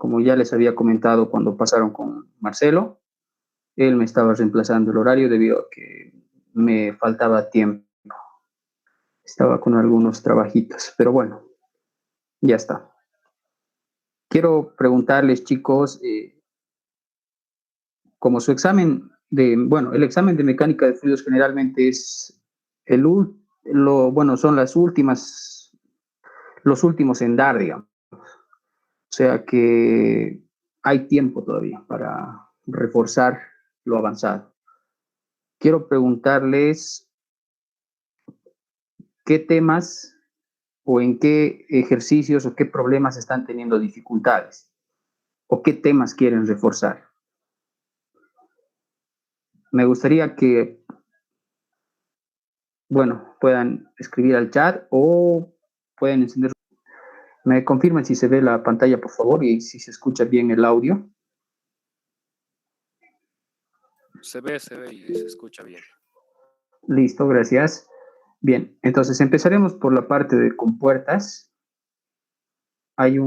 como ya les había comentado cuando pasaron con Marcelo, él me estaba reemplazando el horario debido a que me faltaba tiempo. Estaba con algunos trabajitos, pero bueno, ya está. Quiero preguntarles, chicos, como su examen el examen de mecánica de fluidos generalmente es son los últimos en dar, digamos. O sea que hay tiempo todavía para reforzar lo avanzado. Quiero preguntarles qué temas o en qué ejercicios o qué problemas están teniendo dificultades o qué temas quieren reforzar. Me gustaría que, puedan escribir al chat o pueden encender. Me confirman si se ve la pantalla, por favor, y si se escucha bien el audio. Se ve y se escucha bien. Listo, gracias. Bien, entonces empezaremos por la parte de compuertas. Hay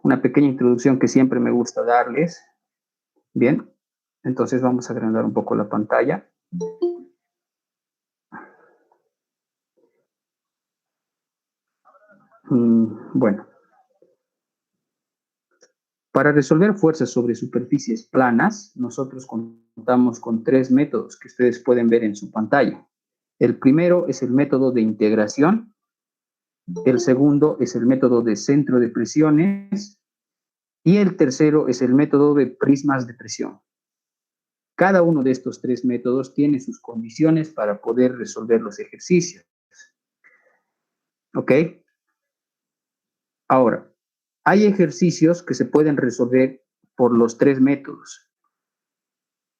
una pequeña introducción que siempre me gusta darles. Bien, entonces vamos a agrandar un poco la pantalla. Bueno, para resolver fuerzas sobre superficies planas, nosotros contamos con 3 métodos que ustedes pueden ver en su pantalla. El primero es el método de integración, el segundo es el método de centro de presiones y el tercero es el método de prismas de presión. Cada uno de estos 3 métodos tiene sus condiciones para poder resolver los ejercicios. ¿Ok? Ahora, hay ejercicios que se pueden resolver por los 3 métodos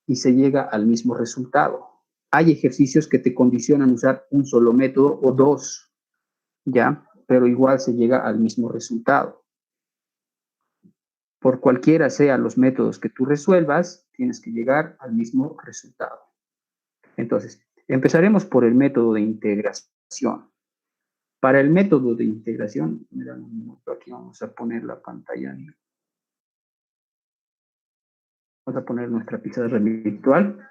y se llega al mismo resultado. Hay ejercicios que te condicionan usar un solo método o 2, ¿ya? Pero igual se llega al mismo resultado. Por cualquiera sean los métodos que tú resuelvas, tienes que llegar al mismo resultado. Entonces, empezaremos por el método de integración. Para el método de integración, mira un minuto, aquí vamos a poner la pantalla. Vamos a poner nuestra pizarra virtual.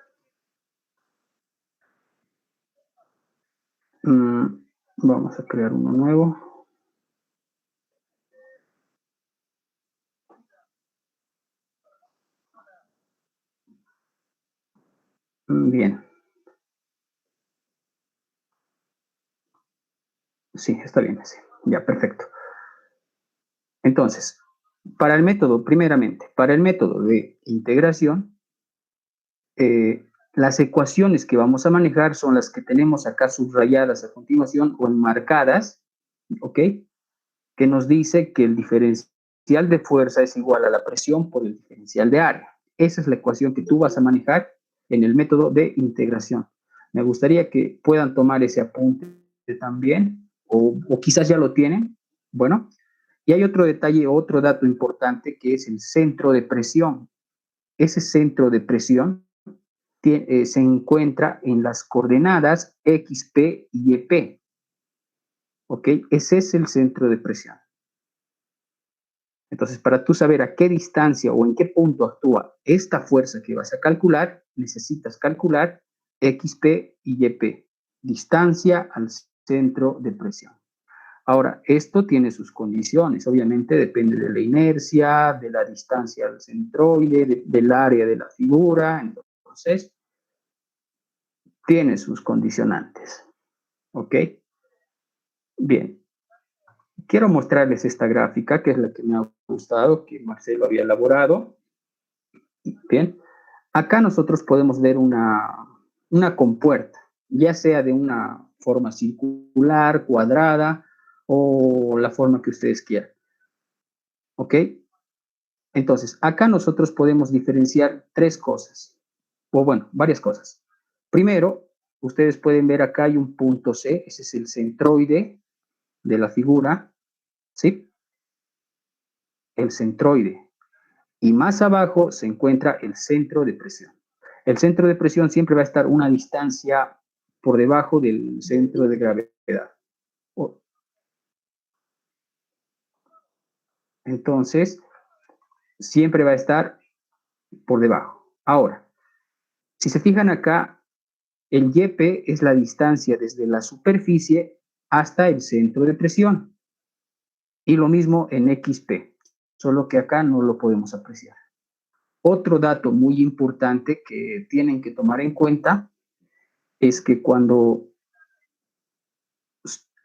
Vamos a crear uno nuevo. Bien. Sí, está bien así. Ya, perfecto. Entonces, para el método, primeramente, para el método de integración, las ecuaciones que vamos a manejar son las que tenemos acá subrayadas a continuación o enmarcadas, ¿ok? Que nos dice que el diferencial de fuerza es igual a la presión por el diferencial de área. Esa es la ecuación que tú vas a manejar en el método de integración. Me gustaría que puedan tomar ese apunte también, o quizás ya lo tienen. Bueno, y hay otro detalle, otro dato importante, que es el centro de presión. Ese centro de presión se encuentra en las coordenadas X, P y EP. ¿Ok? Ese es el centro de presión. Entonces, para tú saber a qué distancia o en qué punto actúa esta fuerza que vas a calcular, necesitas calcular X, P y EP, distancia al centro de presión. Ahora, esto tiene sus condiciones, obviamente depende de la inercia, de la distancia al centroide, del área de la figura, entonces tiene sus condicionantes. ¿Ok? Bien. Quiero mostrarles esta gráfica, que es la que me ha gustado, que Marcelo había elaborado. Bien. Acá nosotros podemos ver una compuerta, ya sea de una forma circular, cuadrada o la forma que ustedes quieran. ¿Ok? Entonces, acá nosotros podemos diferenciar 3 cosas, o bueno, varias cosas. Primero, ustedes pueden ver acá hay un punto C, ese es el centroide de la figura, ¿sí? El centroide. Y más abajo se encuentra el centro de presión. El centro de presión siempre va a estar una distancia por debajo del centro de gravedad. Entonces, siempre va a estar por debajo. Ahora, si se fijan acá, el YP es la distancia desde la superficie hasta el centro de presión. Y lo mismo en XP, solo que acá no lo podemos apreciar. Otro dato muy importante que tienen que tomar en cuenta es que cuando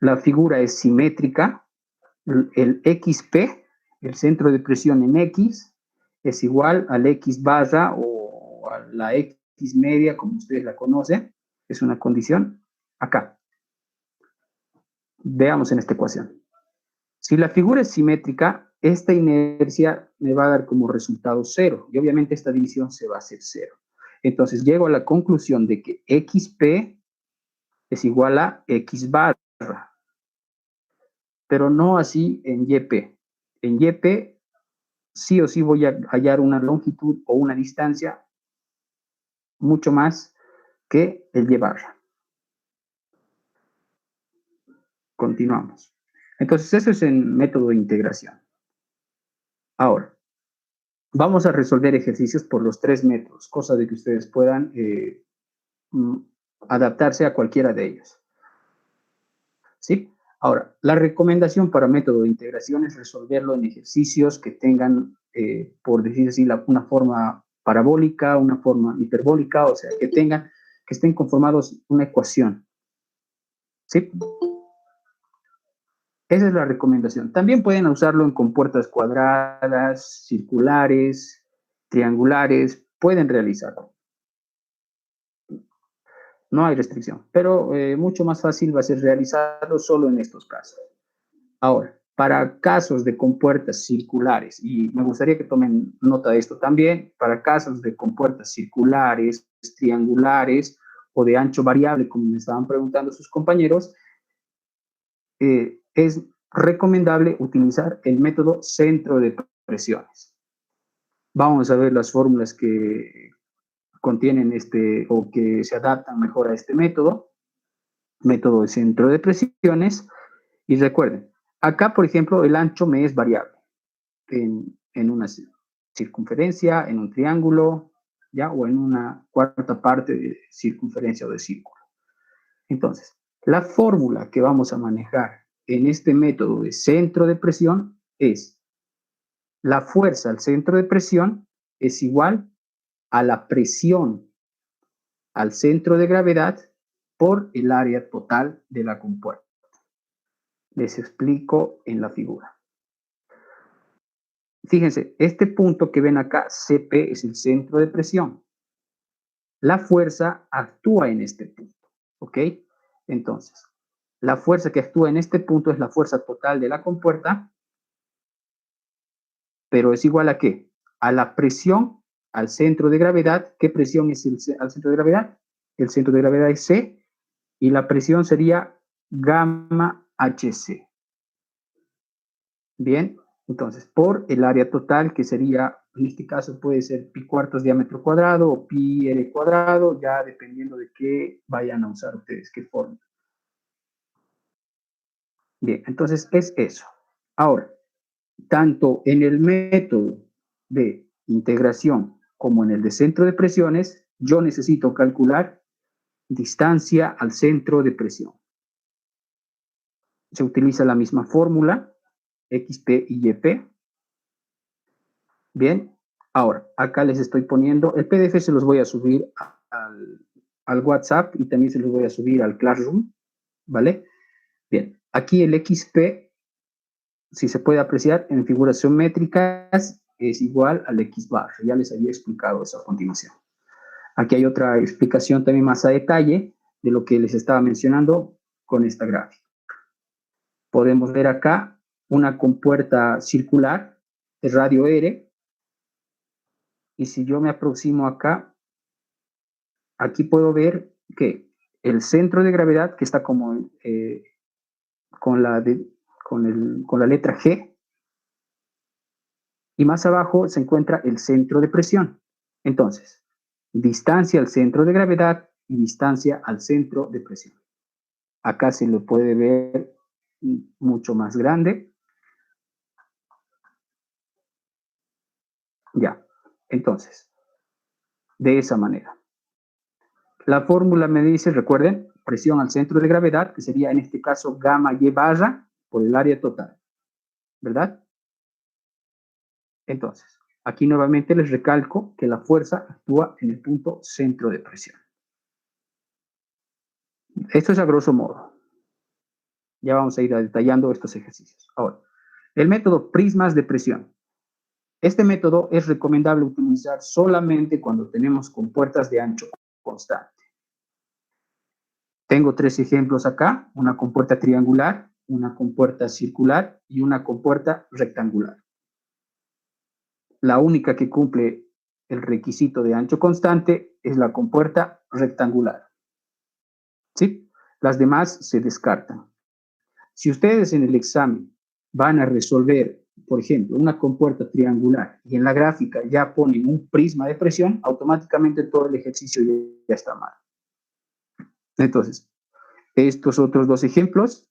la figura es simétrica, el XP, el centro de presión en X, es igual al X barra o a la X media, como ustedes la conocen, es una condición acá. Veamos en esta ecuación. Si la figura es simétrica, esta inercia me va a dar como resultado 0 y obviamente esta división se va a hacer 0. Entonces llego a la conclusión de que XP es igual a X barra, pero no así en YP. En YP sí o sí voy a hallar una longitud o una distancia mucho más que el Y barra. Continuamos. Entonces eso es en método de integración. Ahora, vamos a resolver ejercicios por los 3 métodos, cosa de que ustedes puedan adaptarse a cualquiera de ellos. ¿Sí? Ahora, la recomendación para método de integración es resolverlo en ejercicios que tengan, por decir así, una forma parabólica, una forma hiperbólica, o sea, que estén conformados una ecuación. ¿Sí? Esa es la recomendación. También pueden usarlo en compuertas cuadradas, circulares, triangulares, pueden realizarlo. No hay restricción, pero mucho más fácil va a ser realizarlo solo en estos casos. Ahora, para casos de compuertas circulares, y me gustaría que tomen nota de esto también, para casos de compuertas circulares, triangulares o de ancho variable, como me estaban preguntando sus compañeros, es recomendable utilizar el método centro de presiones. Vamos a ver las fórmulas que contienen o que se adaptan mejor a este método de centro de presiones. Y recuerden, acá, por ejemplo, el ancho me es variable en una circunferencia, en un triángulo, ¿ya? O en una cuarta parte de circunferencia o de círculo. Entonces, la fórmula que vamos a manejar en este método de centro de presión es la fuerza al centro de presión es igual a la presión al centro de gravedad por el área total de la compuerta. Les explico en la figura. Fíjense, este punto que ven acá, CP, es el centro de presión. La fuerza actúa en este punto, ¿ok? Entonces, la fuerza que actúa en este punto es la fuerza total de la compuerta, pero es igual a ¿qué? A la presión al centro de gravedad. ¿Qué presión es al centro de gravedad? El centro de gravedad es C y la presión sería gamma HC. Bien, entonces por el área total, que sería, en este caso puede ser pi cuartos diámetro cuadrado o pi r cuadrado, ya dependiendo de qué vayan a usar ustedes, qué forma. Bien, entonces es eso. Ahora, tanto en el método de integración como en el de centro de presiones, yo necesito calcular distancia al centro de presión. Se utiliza la misma fórmula, XP y YP. Bien, ahora, acá les estoy poniendo, el PDF se los voy a subir al WhatsApp y también se los voy a subir al Classroom, ¿vale? Bien, aquí el XP, si se puede apreciar en figuras geométricas, es igual al X bar. Ya les había explicado eso a continuación. Aquí hay otra explicación también más a detalle de lo que les estaba mencionando con esta gráfica. Podemos ver acá una compuerta circular de radio R. Y si yo me aproximo acá, aquí puedo ver que el centro de gravedad, que está como con la letra G, y más abajo se encuentra el centro de presión. Entonces, distancia al centro de gravedad y distancia al centro de presión. Acá se lo puede ver mucho más grande. Ya, entonces, de esa manera. La fórmula me dice, recuerden, presión al centro de gravedad, que sería en este caso gamma y barra por el área total, ¿verdad? Entonces, aquí nuevamente les recalco que la fuerza actúa en el punto centro de presión. Esto es a grosso modo. Ya vamos a ir detallando estos ejercicios. Ahora, el método prismas de presión. Este método es recomendable utilizar solamente cuando tenemos compuertas de ancho constante. Tengo 3 ejemplos acá, una compuerta triangular, una compuerta circular y una compuerta rectangular. La única que cumple el requisito de ancho constante es la compuerta rectangular. ¿Sí? Las demás se descartan. Si ustedes en el examen van a resolver, por ejemplo, una compuerta triangular y en la gráfica ya ponen un prisma de presión, automáticamente todo el ejercicio ya está mal. Entonces, estos otros 2 ejemplos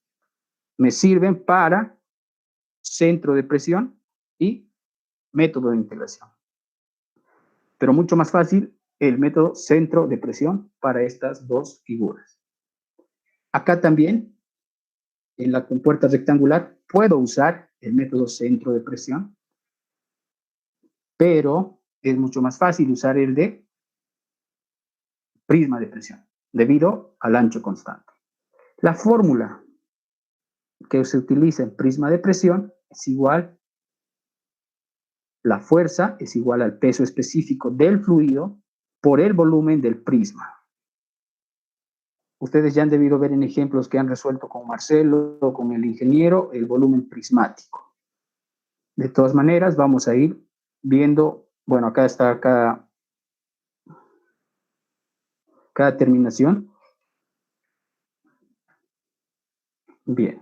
me sirven para centro de presión y método de integración. Pero mucho más fácil el método centro de presión para estas 2 figuras. Acá también, en la compuerta rectangular, puedo usar el método centro de presión, pero es mucho más fácil usar el de prisma de presión, debido al ancho constante. La fórmula que se utiliza en prisma de presión es igual, la fuerza es igual al peso específico del fluido por el volumen del prisma. Ustedes ya han debido ver en ejemplos que han resuelto con Marcelo o con el ingeniero el volumen prismático. De todas maneras, vamos a ir viendo, bueno, acá está cada terminación. Bien.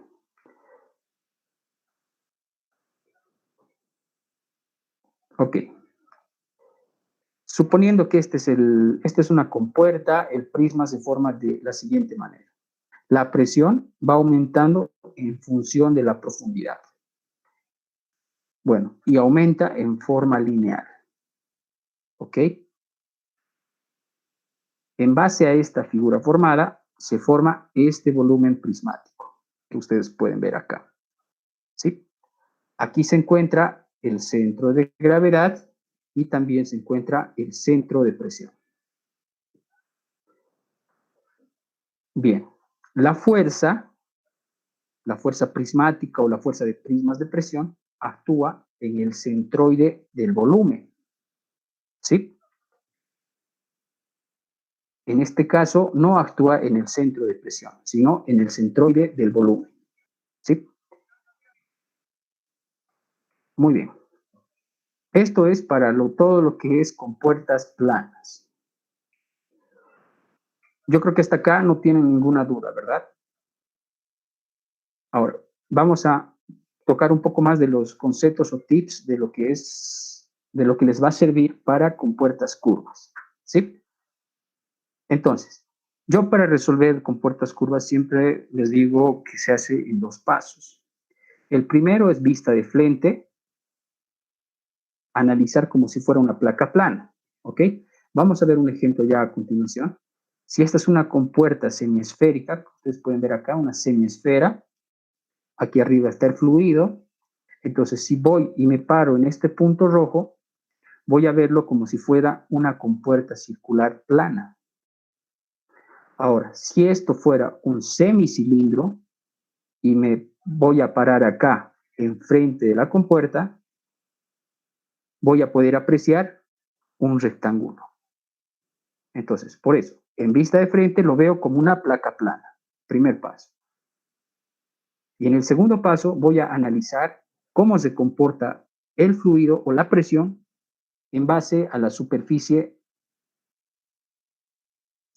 Ok. Suponiendo que esta es una compuerta, el prisma se forma de la siguiente manera. La presión va aumentando en función de la profundidad. Bueno, y aumenta en forma lineal. ¿Ok? En base a esta figura formada, se forma este volumen prismático que ustedes pueden ver acá. ¿Sí? Aquí se encuentra el centro de gravedad y también se encuentra el centro de presión. Bien, la fuerza prismática o la fuerza de prismas de presión actúa en el centroide del volumen. ¿Sí? En este caso, no actúa en el centro de presión, sino en el centroide del volumen. ¿Sí? Muy bien. Esto es para todo lo que es compuertas planas. Yo creo que hasta acá no tienen ninguna duda, ¿verdad? Ahora, vamos a tocar un poco más de los conceptos o tips de lo que les va a servir para compuertas curvas. ¿Sí? Entonces, yo para resolver compuertas curvas siempre les digo que se hace en 2 pasos. El primero es vista de frente, analizar como si fuera una placa plana, ¿ok? Vamos a ver un ejemplo ya a continuación. Si esta es una compuerta semiesférica, ustedes pueden ver acá una semiesfera, aquí arriba está el fluido, entonces si voy y me paro en este punto rojo, voy a verlo como si fuera una compuerta circular plana. Ahora, si esto fuera un semicilindro y me voy a parar acá enfrente de la compuerta, voy a poder apreciar un rectángulo. Entonces, por eso, en vista de frente lo veo como una placa plana. Primer paso. Y en el segundo paso voy a analizar cómo se comporta el fluido o la presión en base a la superficie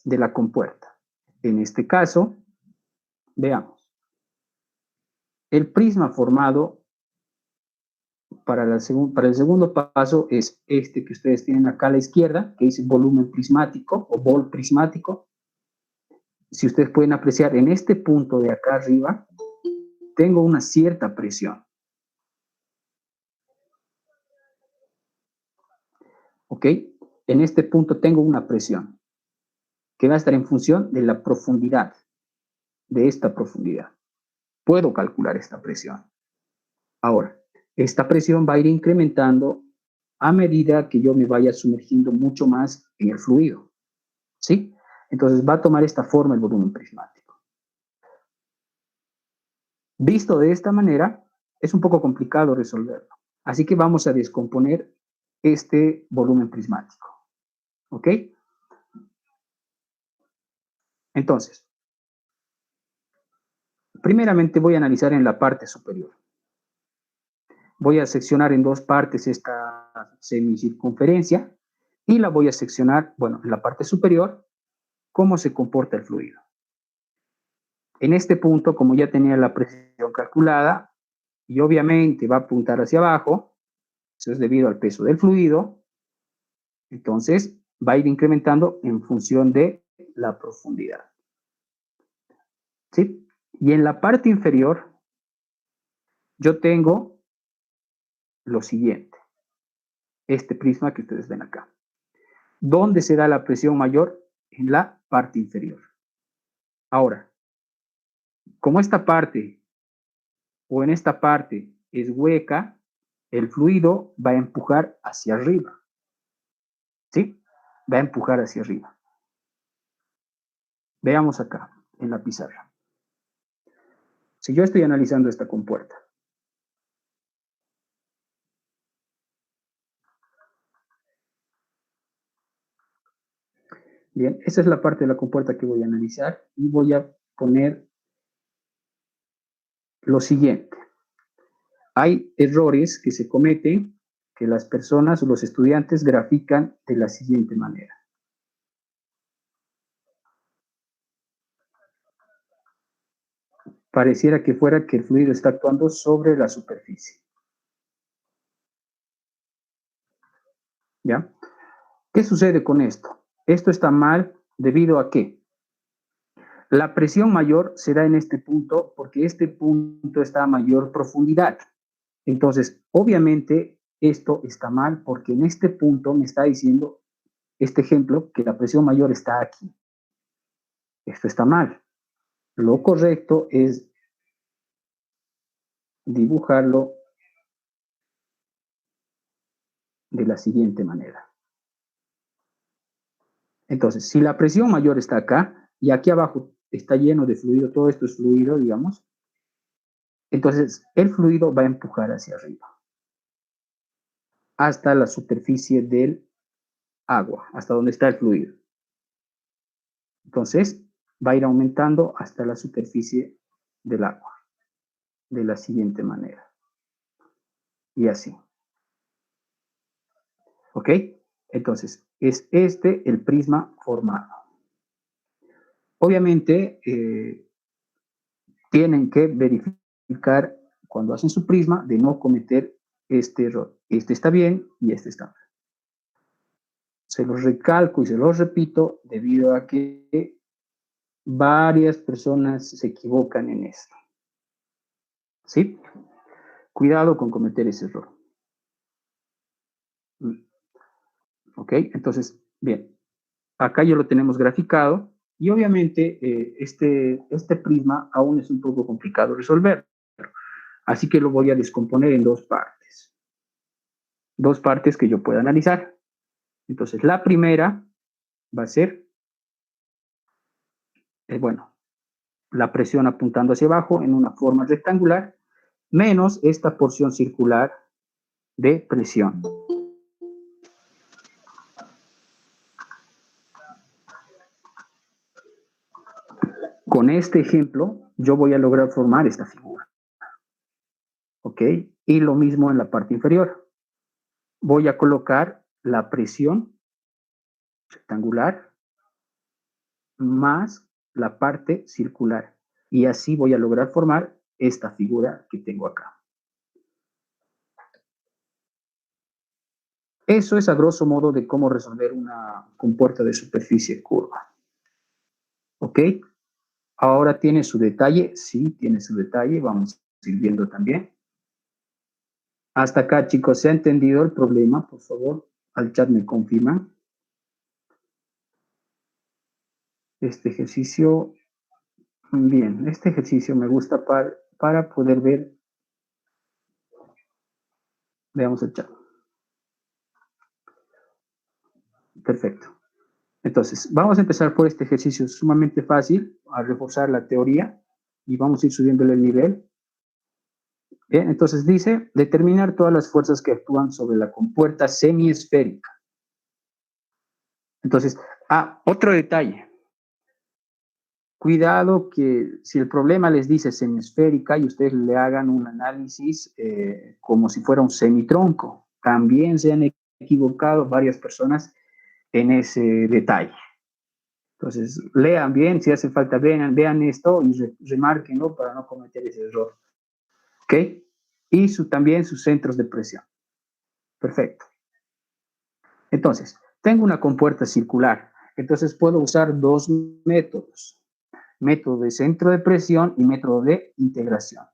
de la compuerta. En este caso, veamos. El prisma formado para el segundo paso es este que ustedes tienen acá a la izquierda, que dice volumen prismático o bol prismático. Si ustedes pueden apreciar en este punto de acá arriba, tengo una cierta presión. ¿Ok? En este punto tengo una presión que va a estar en función de la profundidad, de esta profundidad. Puedo calcular esta presión. Ahora, esta presión va a ir incrementando a medida que yo me vaya sumergiendo mucho más en el fluido. ¿Sí? Entonces va a tomar esta forma el volumen prismático. Visto de esta manera, es un poco complicado resolverlo. Así que vamos a descomponer este volumen prismático. ¿Ok? Entonces, primeramente voy a analizar en la parte superior. Voy a seccionar en dos partes esta semicircunferencia y la voy a seccionar, bueno, en la parte superior, cómo se comporta el fluido. En este punto, como ya tenía la presión calculada, y obviamente va a apuntar hacia abajo, eso es debido al peso del fluido, entonces va a ir incrementando en función de la profundidad. ¿Sí? Y en la parte inferior, yo tengo lo siguiente, este prisma que ustedes ven acá. ¿Dónde se da la presión mayor? En la parte inferior. Ahora, como esta parte o en esta parte es hueca, el fluido va a empujar hacia arriba. ¿Sí? Va a empujar hacia arriba. Veamos acá, en la pizarra. Si yo estoy analizando esta compuerta, bien, esa es la parte de la compuerta que voy a analizar y voy a poner lo siguiente. Hay errores que se cometen que las personas o los estudiantes grafican de la siguiente manera. Pareciera que fuera que el fluido está actuando sobre la superficie. ¿Ya? ¿Qué sucede con esto? Esto está mal debido a que la presión mayor se da en este punto porque este punto está a mayor profundidad. Entonces, obviamente, esto está mal porque en este punto me está diciendo este ejemplo que la presión mayor está aquí. Esto está mal. Lo correcto es dibujarlo de la siguiente manera. Entonces, si la presión mayor está acá y aquí abajo está lleno de fluido, todo esto es fluido, digamos, entonces el fluido va a empujar hacia arriba hasta la superficie del agua, hasta donde está el fluido. Entonces, va a ir aumentando hasta la superficie del agua, de la siguiente manera. Y así. ¿Ok? Entonces, es este el prisma formado. Obviamente, tienen que verificar cuando hacen su prisma de no cometer este error. Este está bien y este está mal. Se los recalco y se los repito debido a que varias personas se equivocan en esto. ¿Sí? Cuidado con cometer ese error. ¿Ok? Entonces, bien, acá ya lo tenemos graficado y obviamente este prisma aún es un poco complicado resolver. Así que lo voy a descomponer en dos partes. Dos partes que yo pueda analizar. Entonces, la primera va a ser, bueno, la presión apuntando hacia abajo en una forma rectangular, menos esta porción circular de presión. Con este ejemplo, yo voy a lograr formar esta figura. ¿Ok? Y lo mismo en la parte inferior. Voy a colocar la presión rectangular más la parte circular. Y así voy a lograr formar esta figura que tengo acá. Eso es a grosso modo de cómo resolver una compuerta de superficie curva. ¿Ok? Ahora tiene su detalle. Sí, tiene su detalle. Vamos a ir viendo también. Hasta acá, chicos, ¿se ha entendido el problema? Por favor, al chat me confirman. Este ejercicio, bien, este ejercicio me gusta para poder ver. Veamos el chat. Perfecto. Entonces, vamos a empezar por este ejercicio sumamente fácil, a reforzar la teoría, y vamos a ir subiéndole el nivel. Bien, entonces dice, determinar todas las fuerzas que actúan sobre la compuerta semiesférica. Entonces, otro detalle. Cuidado que si el problema les dice semiesférica y ustedes le hagan un análisis como si fuera un semitronco. También se han equivocado varias personas en ese detalle. Entonces, lean bien, si hace falta, vean esto y remárquenlo para no cometer ese error. ¿Ok? Y también sus centros de presión. Perfecto. Entonces, tengo una compuerta circular. Entonces, puedo usar dos métodos. Método de centro de presión y método de integración.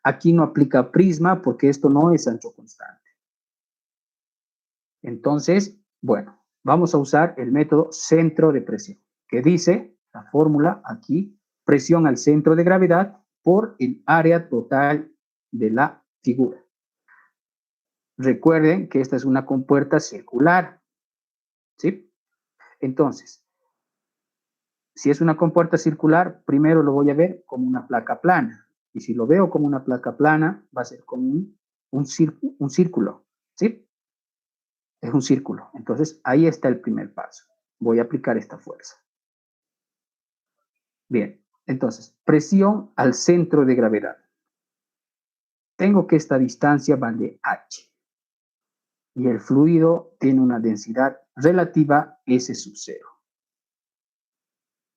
Aquí no aplica prisma porque esto no es ancho constante. Entonces, bueno, vamos a usar el método centro de presión, que dice, la fórmula aquí, presión al centro de gravedad por el área total de la figura. Recuerden que esta es una compuerta circular, ¿sí? Entonces, si es una compuerta circular, primero lo voy a ver como una placa plana. Y si lo veo como una placa plana, va a ser como un círculo, ¿sí? Es un círculo. Entonces, ahí está el primer paso. Voy a aplicar esta fuerza. Bien, entonces, presión al centro de gravedad. Tengo que esta distancia vale h. Y el fluido tiene una densidad relativa S sub 0.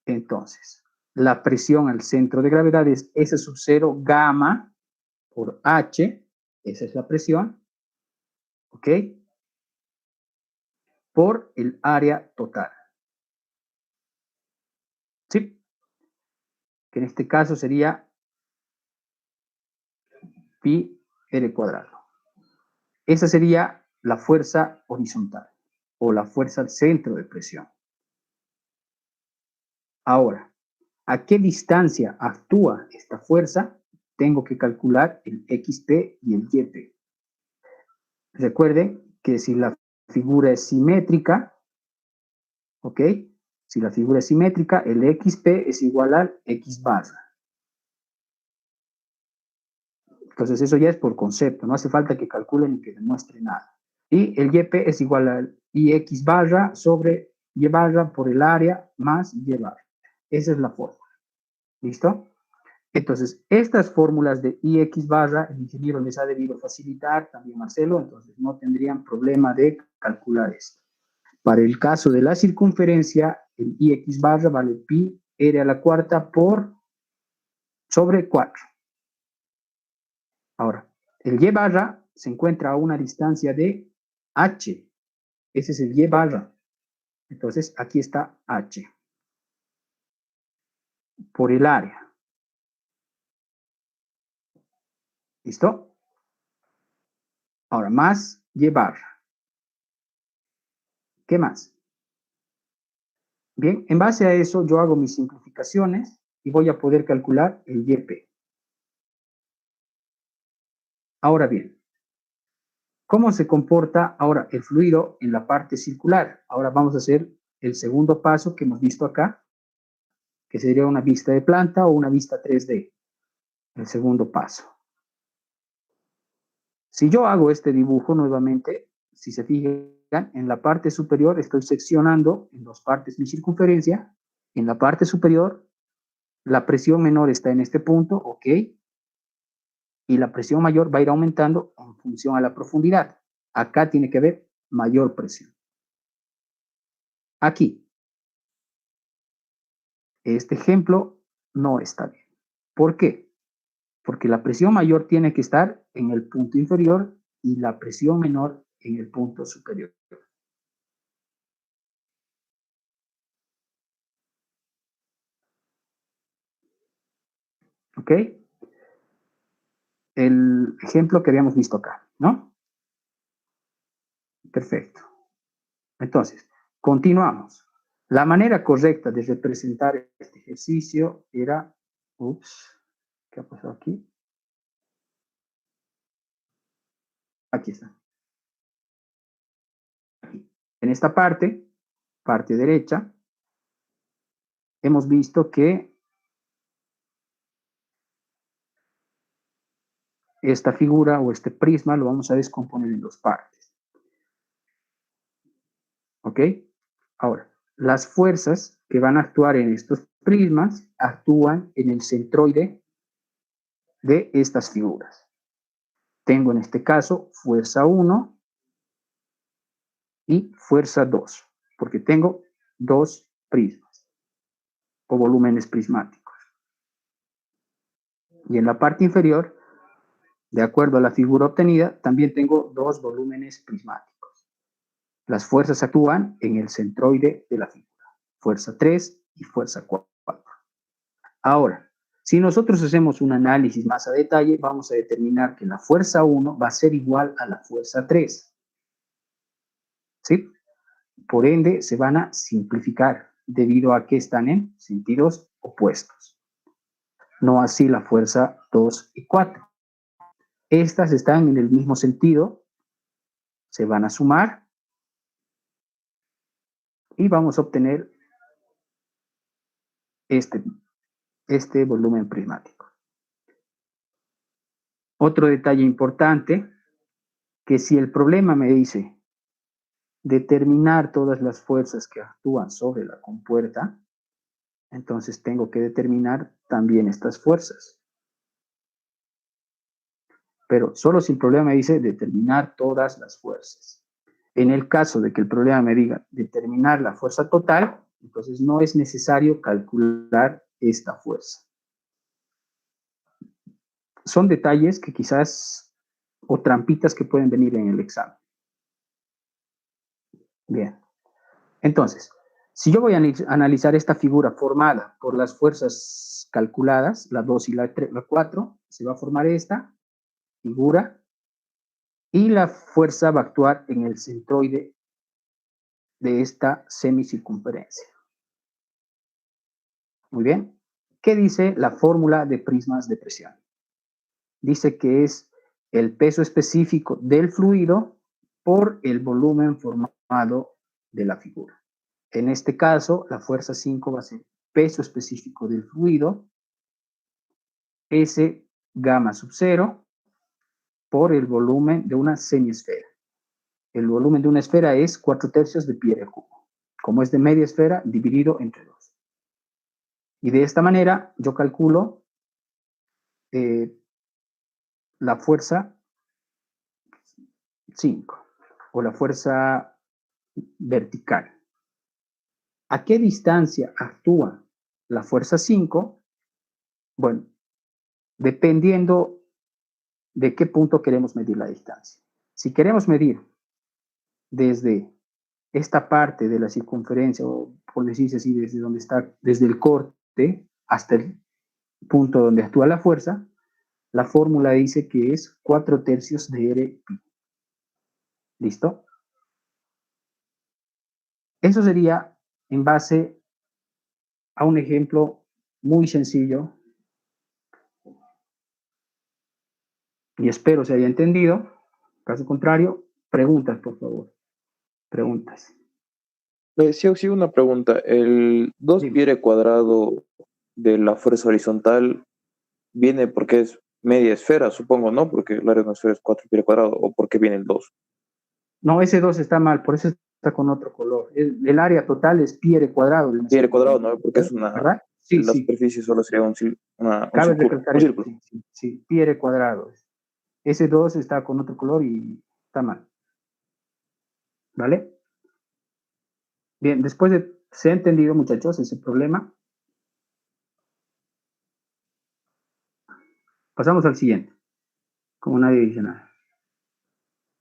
Entonces, la presión al centro de gravedad es S sub 0 gamma por H, esa es la presión, ¿ok? Por el área total. ¿Sí? Que en este caso sería pi r cuadrado. Esa sería la fuerza horizontal o la fuerza al centro de presión. Ahora, ¿a qué distancia actúa esta fuerza? Tengo que calcular el XP y el YP. Recuerden que si la figura es simétrica, ¿ok? Si la figura es simétrica, el XP es igual al X barra. Entonces eso ya es por concepto, no hace falta que calculen ni que demuestren nada. Y el YP es igual al IX barra sobre Y barra por el área más Y barra. Esa es la fórmula. ¿Listo? Entonces, estas fórmulas de IX barra, el ingeniero les ha debido facilitar, también Marcelo, entonces no tendrían problema de calcular esto. Para el caso de la circunferencia, el IX barra vale pi r a la cuarta por sobre 4. Ahora, el Y barra se encuentra a una distancia de h. Ese es el Y barra. Entonces, aquí está h. Por el área. ¿Listo? Ahora, más Y barra. ¿Qué más? Bien, en base a eso yo hago mis simplificaciones y voy a poder calcular el YP. Ahora bien, ¿cómo se comporta ahora el fluido en la parte circular? Ahora vamos a hacer el segundo paso que hemos visto acá, que sería una vista de planta o una vista 3D. El segundo paso. Si yo hago este dibujo nuevamente, si se fijan, en la parte superior estoy seccionando en dos partes mi circunferencia. En la parte superior, la presión menor está en este punto, ¿ok? Y la presión mayor va a ir aumentando en función a la profundidad. Acá tiene que haber mayor presión. Aquí, este ejemplo no está bien. ¿Por qué? Porque la presión mayor tiene que estar en el punto inferior y la presión menor en el punto superior. ¿Ok? El ejemplo que habíamos visto acá, ¿no? Perfecto. Entonces, continuamos. La manera correcta de representar este ejercicio era, ¿qué ha pasado aquí? Aquí está. En esta parte derecha, hemos visto que esta figura o este prisma lo vamos a descomponer en dos partes. ¿Ok? Ahora, las fuerzas que van a actuar en estos prismas actúan en el centroide de estas figuras. Tengo en este caso fuerza 1 y fuerza 2, porque tengo dos prismas o volúmenes prismáticos. Y en la parte inferior, de acuerdo a la figura obtenida, también tengo dos volúmenes prismáticos. Las fuerzas actúan en el centroide de la figura, fuerza 3 y fuerza 4. Ahora, si nosotros hacemos un análisis más a detalle, vamos a determinar que la fuerza 1 va a ser igual a la fuerza 3. ¿Sí? Por ende, se van a simplificar debido a que están en sentidos opuestos. No así la fuerza 2 y 4. Estas están en el mismo sentido, se van a sumar y vamos a obtener este volumen prismático. Otro detalle importante, que si el problema me dice determinar todas las fuerzas que actúan sobre la compuerta, entonces tengo que determinar también estas fuerzas. Pero solo si el problema me dice determinar todas las fuerzas. En el caso de que el problema me diga determinar la fuerza total, entonces no es necesario calcular esta fuerza. Son detalles que quizás, o trampitas que pueden venir en el examen. Bien. Entonces, si yo voy a analizar esta figura formada por las fuerzas calculadas, la 2 y la 4, se va a formar esta figura y la fuerza va a actuar en el centroide de esta semicircunferencia. Muy bien. ¿Qué dice la fórmula de prismas de presión? Dice que es el peso específico del fluido por el volumen formado de la figura. En este caso, la fuerza 5 va a ser peso específico del fluido, S gamma sub 0, por el volumen de una semiesfera. El volumen de una esfera es 4/3 de pi al cubo. Como es de media esfera, dividido entre 2. Y de esta manera, yo calculo la fuerza 5, o la fuerza vertical. ¿A qué distancia actúa la fuerza 5? Bueno, dependiendo de qué punto queremos medir la distancia. Si queremos medir desde esta parte de la circunferencia, o por decirse así, desde donde está, desde el corte hasta el punto donde actúa la fuerza, la fórmula dice que es 4/3 de R pi. ¿Listo? Eso sería en base a un ejemplo muy sencillo, y espero se haya entendido. Caso contrario, preguntas, por favor. Preguntas. Sí, una pregunta. El 2 pi r cuadrado de la fuerza horizontal viene porque es media esfera, supongo, ¿no? Porque el área de una esfera es 4 pi r cuadrado, ¿o porque viene el 2? No, ese 2 está mal, por eso está con otro color. El área total es pi r cuadrado. Pi r cuadrado, ¿no? Porque es una... ¿Verdad? Sí, la sí. superficie solo sería un Cabe círculo. recalcar eso, sí, pi r cuadrado. Ese 2 está con otro color y está mal. ¿Vale? Bien, después de... ¿Se ha entendido, muchachos, ese problema? Pasamos al siguiente. Como nadie dice nada.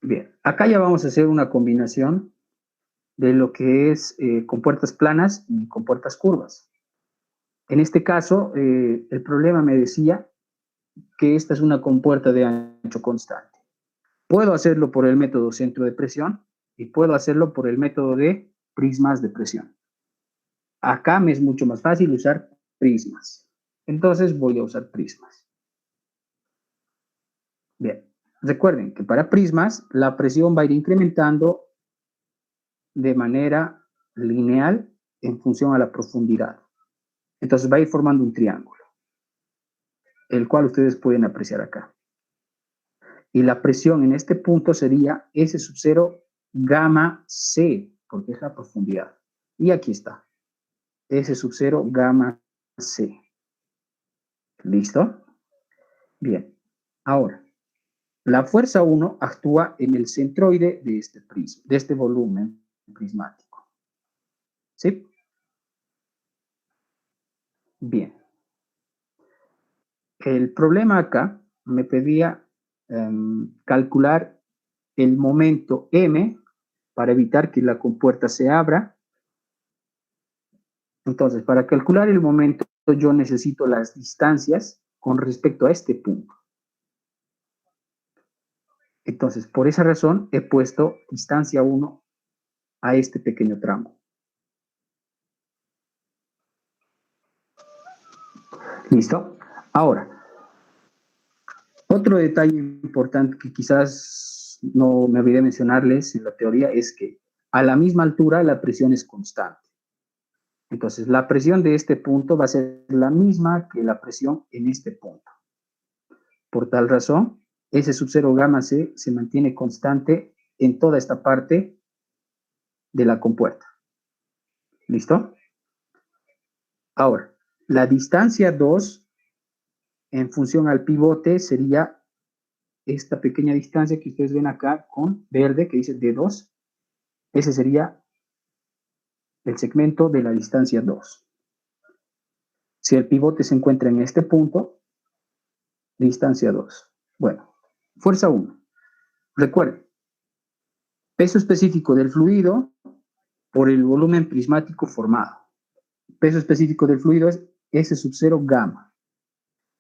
Bien, acá ya vamos a hacer una combinación de lo que es compuertas planas y compuertas curvas. En este caso, el problema me decía que esta es una compuerta de ancho constante. Puedo hacerlo por el método centro de presión y puedo hacerlo por el método de prismas de presión. Acá me es mucho más fácil usar prismas. Entonces voy a usar prismas. Bien, recuerden que para prismas la presión va a ir incrementando de manera lineal en función a la profundidad. Entonces va a ir formando un triángulo, el cual ustedes pueden apreciar acá. Y la presión en este punto sería S sub 0 gamma C, porque es la profundidad. Y aquí está, S sub 0 gamma C. ¿Listo? Bien, ahora, la fuerza 1 actúa en el centroide de este prisma, de este volumen prismático. ¿Sí? Bien. El problema acá me pedía calcular el momento M para evitar que la compuerta se abra. Entonces, para calcular el momento, yo necesito las distancias con respecto a este punto. Entonces, por esa razón, he puesto distancia 1 a este pequeño tramo. ¿Listo? Ahora, otro detalle importante que quizás no me olvidé mencionarles en la teoría es que a la misma altura la presión es constante. Entonces, la presión de este punto va a ser la misma que la presión en este punto. Por tal razón, S sub 0 gamma C se mantiene constante en toda esta parte de la compuerta. ¿Listo? Ahora, la distancia 2 en función al pivote sería esta pequeña distancia que ustedes ven acá con verde que dice D2. Ese sería el segmento de la distancia 2. Si el pivote se encuentra en este punto, distancia 2. Bueno, fuerza 1. Recuerden, peso específico del fluido por el volumen prismático formado. Peso específico del fluido es S sub 0 gamma.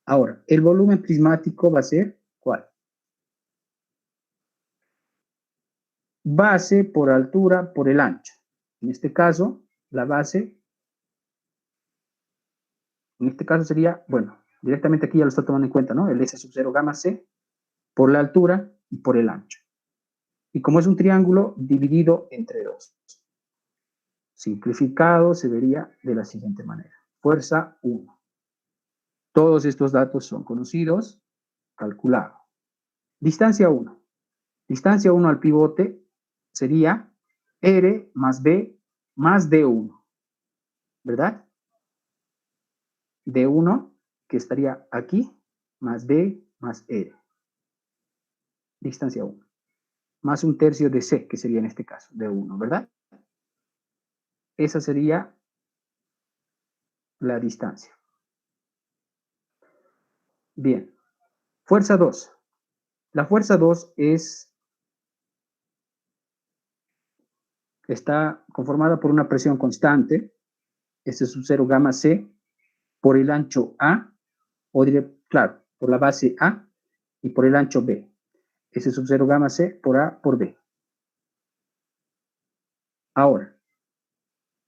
Ahora, el volumen prismático va a ser, ¿cuál? Base por altura por el ancho. En este caso, la base, en este caso sería, bueno, directamente aquí ya lo está tomando en cuenta, ¿no? El S sub 0 gamma C por la altura y por el ancho. Y como es un triángulo, dividido entre 2. Simplificado se vería de la siguiente manera. Fuerza 1. Todos estos datos son conocidos, calculado. Distancia 1. Distancia 1 al pivote sería R más B más D1, ¿verdad? D1, que estaría aquí, más B más R. Distancia 1. Más un tercio de C, que sería en este caso, D1, ¿verdad? Esa sería la distancia. Bien. Fuerza 2. La fuerza 2 está conformada por una presión constante, S sub 0 gamma C, por el ancho A, o diré, claro, por la base A y por el ancho B. S sub 0 gamma C por A por B. Ahora,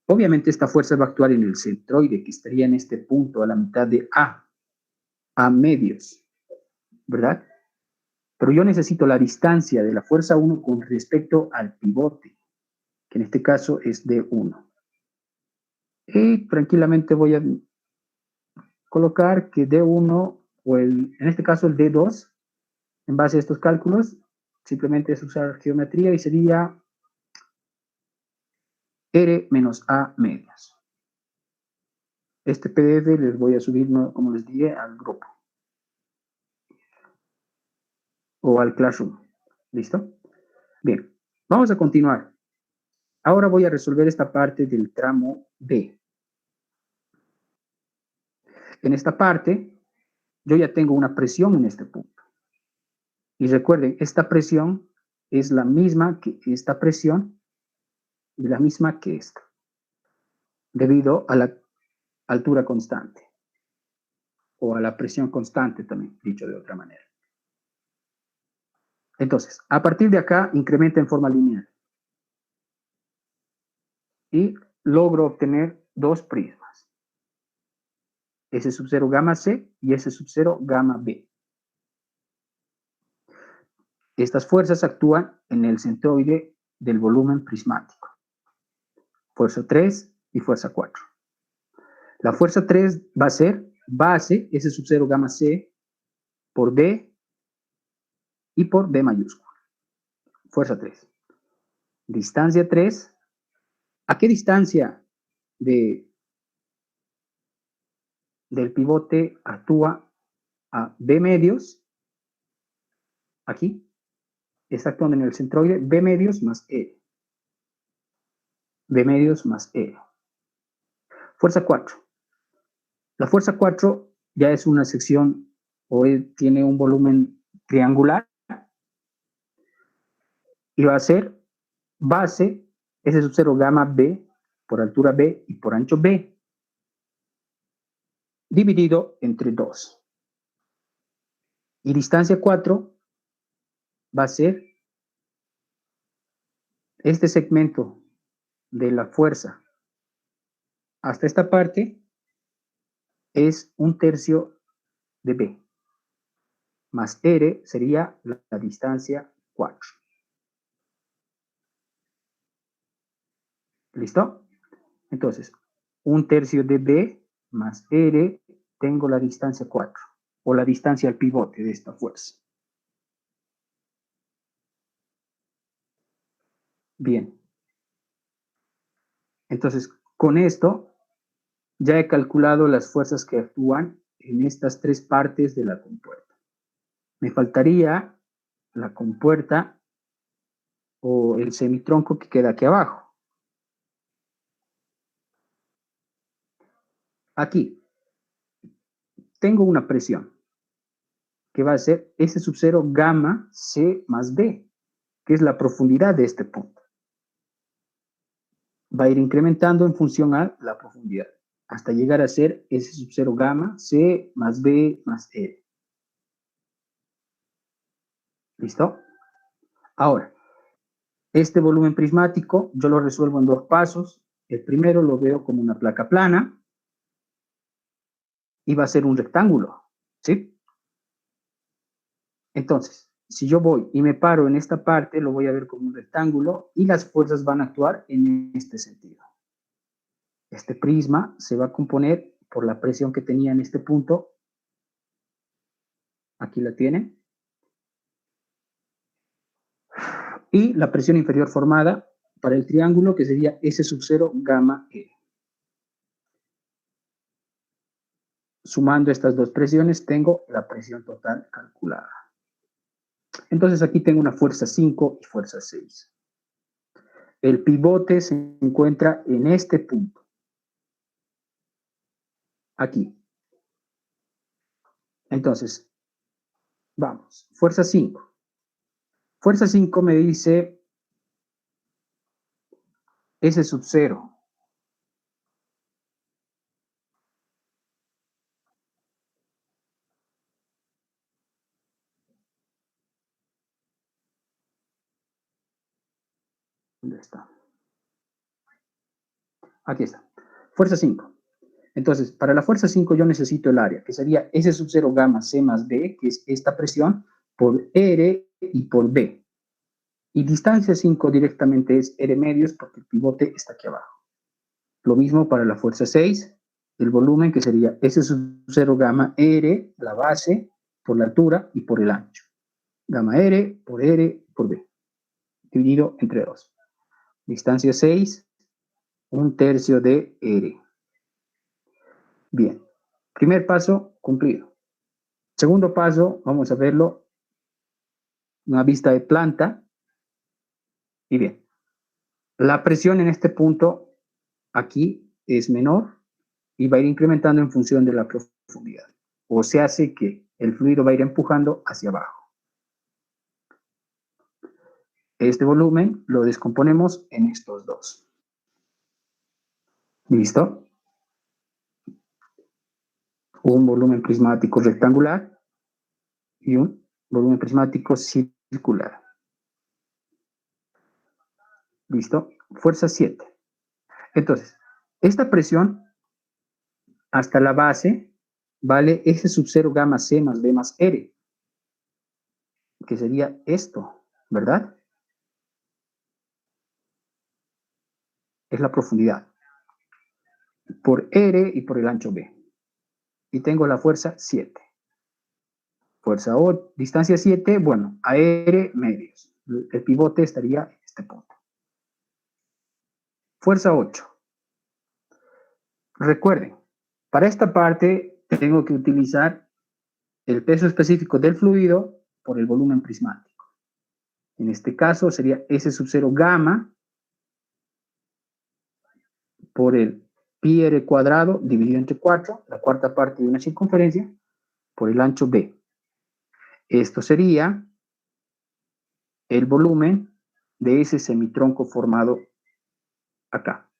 obviamente esta fuerza va a actuar en el centroide, que estaría en este punto, a la mitad de A medios, ¿verdad? Pero yo necesito la distancia de la fuerza 1 con respecto al pivote, que en este caso es D1. Y tranquilamente voy a colocar que D1 o en este caso el D2, en base a estos cálculos, simplemente es usar geometría y sería R menos A medios. Este PDF les voy a subir, como les dije, al grupo o al Classroom. ¿Listo? Bien, vamos a continuar. Ahora voy a resolver esta parte del tramo B. En esta parte, yo ya tengo una presión en este punto. Y recuerden, esta presión es la misma que esta presión y la misma que esta, debido a la altura constante o a la presión constante también, dicho de otra manera. Entonces, a partir de acá, incrementa en forma lineal. y logro obtener dos prismas. S sub 0 gamma C y S sub 0 gamma B. Estas fuerzas actúan en el centroide del volumen prismático. Fuerza 3 y fuerza 4. La fuerza 3 va a ser base S sub 0 gamma C por B y por B mayúscula. Fuerza 3. Distancia 3. ¿A qué distancia del pivote actúa a B medios? Aquí. Está actuando en el centroide B medios más E. B medios más E. Fuerza 4. La fuerza 4 ya es una sección o tiene un volumen triangular y va a ser base S sub 0 gamma B por altura B y por ancho B dividido entre 2. Y distancia 4 va a ser este segmento de la fuerza hasta esta parte es 1/3 de B, más R sería la distancia 4. ¿Listo? Entonces, 1/3 de B más R, tengo la distancia 4, o la distancia al pivote de esta fuerza. Bien. Entonces, con esto ya he calculado las fuerzas que actúan en estas tres partes de la compuerta. Me faltaría la compuerta o el semitronco que queda aquí abajo. Aquí tengo una presión que va a ser S sub 0 gamma C más B, que es la profundidad de este punto. Va a ir incrementando en función a la profundidad, hasta llegar a ser S sub 0 gamma C más B más E. ¿Listo? Ahora, este volumen prismático yo lo resuelvo en dos pasos. El primero lo veo como una placa plana y va a ser un rectángulo, ¿sí? Entonces, si yo voy y me paro en esta parte, lo voy a ver como un rectángulo y las fuerzas van a actuar en este sentido. Este prisma se va a componer por la presión que tenía en este punto. Aquí la tienen. Y la presión inferior formada para el triángulo, que sería S sub 0 gamma E. Sumando estas dos presiones, tengo la presión total calculada. Entonces aquí tengo una fuerza 5 y fuerza 6. El pivote se encuentra en este punto. Aquí. Entonces, vamos. Fuerza 5. Fuerza 5 me dice S sub 0. ¿Dónde está? Aquí está. Fuerza 5. Entonces, para la fuerza 5 yo necesito el área, que sería S sub 0 gamma C más B, que es esta presión, por R y por B. Y distancia 5 directamente es R medios porque el pivote está aquí abajo. Lo mismo para la fuerza 6, el volumen que sería S sub 0 gamma R, la base, por la altura y por el ancho. Gamma R por B, dividido entre 2. Distancia 6, 1/3 de R. Bien, primer paso cumplido. Segundo paso, vamos a verlo, una vista de planta. Y bien, la presión en este punto aquí es menor y va a ir incrementando en función de la profundidad. O se hace que el fluido va a ir empujando hacia abajo. Este volumen lo descomponemos en estos dos. ¿Listo? Un volumen prismático rectangular y un volumen prismático circular. ¿Listo? Fuerza 7. Entonces, esta presión hasta la base vale S sub 0 gamma C más B más R, que sería esto, ¿verdad? Es la profundidad por R y por el ancho B. Y tengo la fuerza 7. Fuerza O, distancia 7, bueno, a R medios. El pivote estaría en este punto. Fuerza 8. Recuerden, para esta parte tengo que utilizar el peso específico del fluido por el volumen prismático. En este caso sería S sub 0 gamma por el pi r cuadrado dividido entre 4, la cuarta parte de una circunferencia, por el ancho B. Esto sería el volumen de ese semitronco formado acá.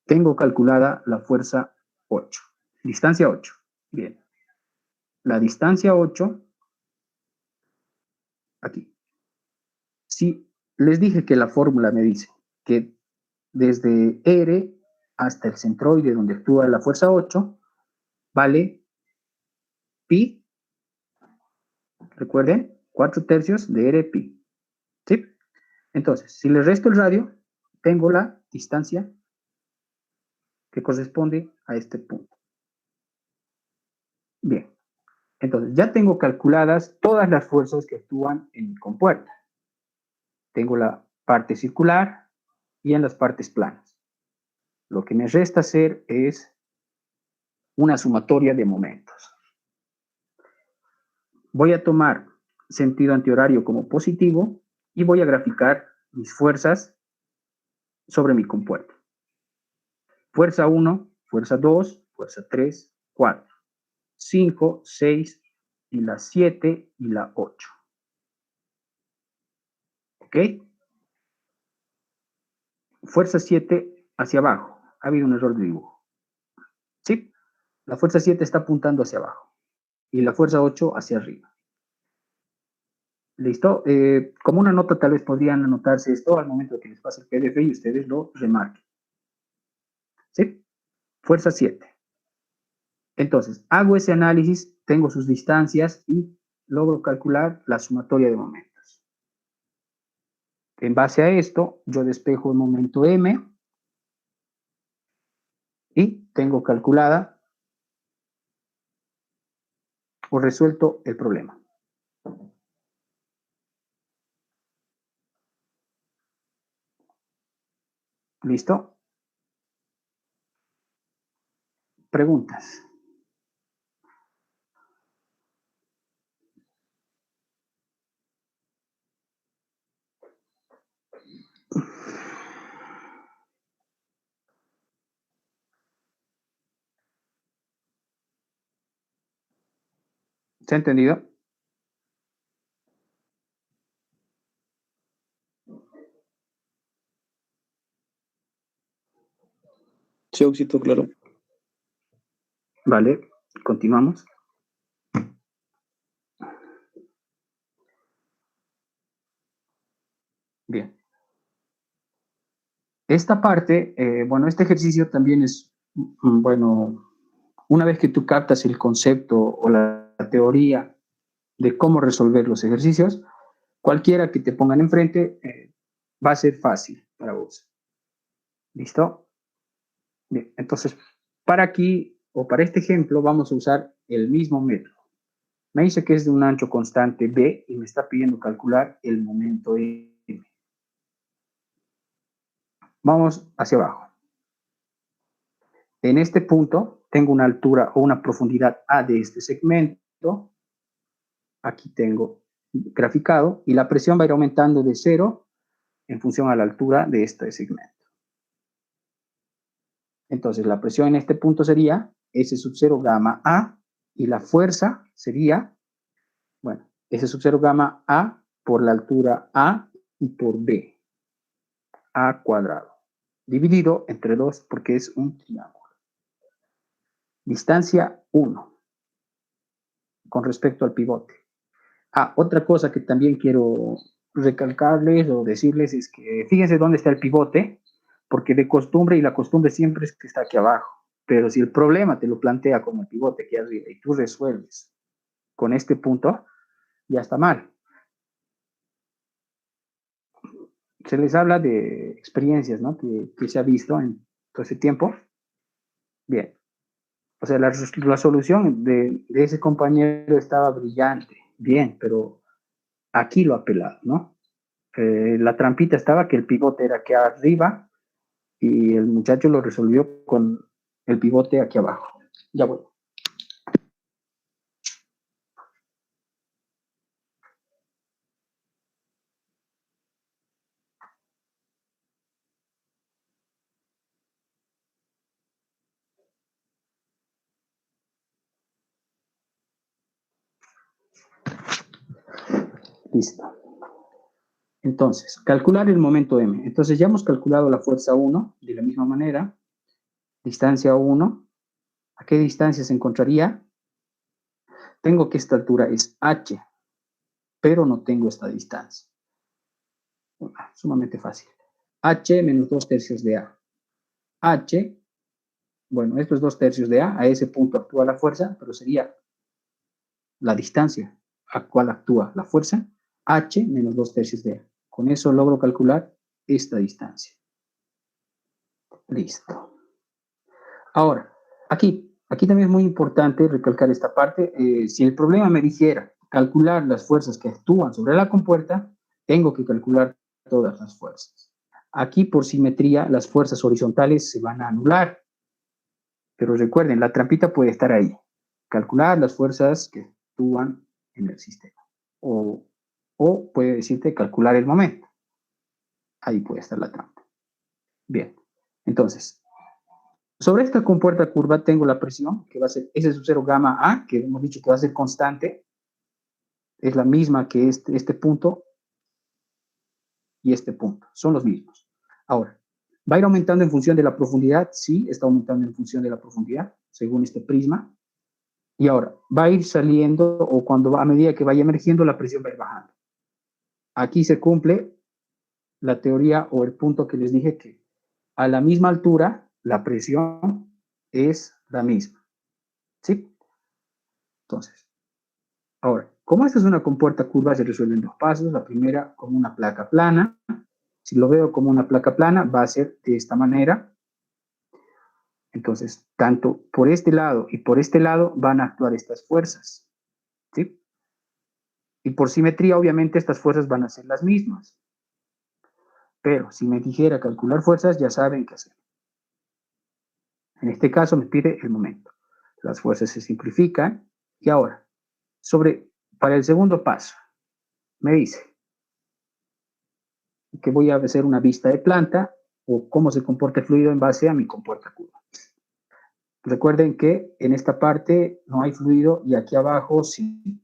Tengo calculada la fuerza 8. Distancia 8. Bien. La distancia 8, aquí. Si les dije que la fórmula me dice que desde R hasta el centroide donde actúa la fuerza 8, vale pi, recuerden, 4/3 de R pi. ¿Sí? Entonces, si le resto el radio, tengo la distancia que corresponde a este punto. Bien, entonces ya tengo calculadas todas las fuerzas que actúan en mi compuerta. Tengo la parte circular y en las partes planas. Lo que me resta hacer es una sumatoria de momentos. Voy a tomar sentido antihorario como positivo y voy a graficar mis fuerzas sobre mi compuerta. Fuerza 1, fuerza 2, fuerza 3, 4, 5, 6 y la 7 y la 8. ¿Ok? Fuerza 7 hacia abajo. Ha habido un error de dibujo. ¿Sí? La fuerza 7 está apuntando hacia abajo y la fuerza 8 hacia arriba. ¿Listo? Como una nota tal vez podrían anotarse esto al momento de que les pase el PDF y ustedes lo remarquen. ¿Sí? Fuerza 7. Entonces, hago ese análisis, tengo sus distancias y logro calcular la sumatoria de momentos. En base a esto, yo despejo el momento M y tengo calculada o resuelto el problema. ¿Listo? Preguntas. ¿Se ha entendido? Sí, Oxito, claro. Vale, continuamos. Bien. Esta parte, bueno, este ejercicio también es, bueno, una vez que tú captas el concepto o la teoría de cómo resolver los ejercicios, cualquiera que te pongan enfrente va a ser fácil para vos. ¿Listo? Bien, entonces, para aquí o para este ejemplo vamos a usar el mismo método. Me dice que es de un ancho constante B y me está pidiendo calcular el momento M. Vamos hacia abajo. En este punto tengo una altura o una profundidad A de este segmento. Aquí tengo graficado y la presión va a ir aumentando de 0 en función a la altura de este segmento. Entonces la presión en este punto sería S sub 0 gamma A y la fuerza sería, bueno, S sub 0 gamma A por la altura A y por B, A cuadrado, dividido entre 2 porque es un triángulo. Distancia 1 con respecto al pivote. Otra cosa que también quiero recalcarles o decirles es que fíjense dónde está el pivote, porque de costumbre, y la costumbre siempre es que está aquí abajo, pero si el problema te lo plantea como el pivote aquí arriba y tú resuelves con este punto, ya está mal. Se les habla de experiencias, ¿no? Que se ha visto en todo ese tiempo. Bien. O sea, la solución de ese compañero estaba brillante, bien, pero aquí lo ha pelado, ¿no? La trampita estaba que el pivote era aquí arriba y el muchacho lo resolvió con el pivote aquí abajo. Ya voy. Listo. Entonces, calcular el momento M. Entonces, ya hemos calculado la fuerza 1 de la misma manera. Distancia 1. ¿A qué distancia se encontraría? Tengo que esta altura es h, pero no tengo esta distancia. Sumamente fácil. H menos 2 tercios de A. H, bueno, esto es 2 tercios de A. A ese punto actúa la fuerza, pero sería la distancia a cual actúa la fuerza. H menos 2 tercios de A. Con eso logro calcular esta distancia. Listo. Ahora, aquí también es muy importante recalcar esta parte. Si el problema me dijera calcular las fuerzas que actúan sobre la compuerta, tengo que calcular todas las fuerzas. Aquí, por simetría, las fuerzas horizontales se van a anular. Pero recuerden, la trampita puede estar ahí. Calcular las fuerzas que actúan en el sistema. O puede decirte calcular el momento. Ahí puede estar la trampa. Bien, entonces, sobre esta compuerta curva tengo la presión, que va a ser S sub 0 gamma A, que hemos dicho que va a ser constante. Es la misma que este punto y este punto. Son los mismos. Ahora, ¿va a ir aumentando en función de la profundidad? Sí, está aumentando en función de la profundidad, según este prisma. Y ahora, va a ir saliendo, o a medida que vaya emergiendo, la presión va a ir bajando. Aquí se cumple la teoría o el punto que les dije que a la misma altura, la presión es la misma. ¿Sí? Entonces, ahora, como esta es una compuerta curva, se resuelve en dos pasos. La primera, como una placa plana. Si lo veo como una placa plana, va a ser de esta manera. Entonces, tanto por este lado y por este lado van a actuar estas fuerzas. ¿Sí? Y por simetría, obviamente, estas fuerzas van a ser las mismas. Pero si me dijera calcular fuerzas, ya saben qué hacer. En este caso me pide el momento. Las fuerzas se simplifican. Y ahora, para el segundo paso, me dice que voy a hacer una vista de planta o cómo se comporta el fluido en base a mi compuerta curva. Recuerden que en esta parte no hay fluido y aquí abajo sí.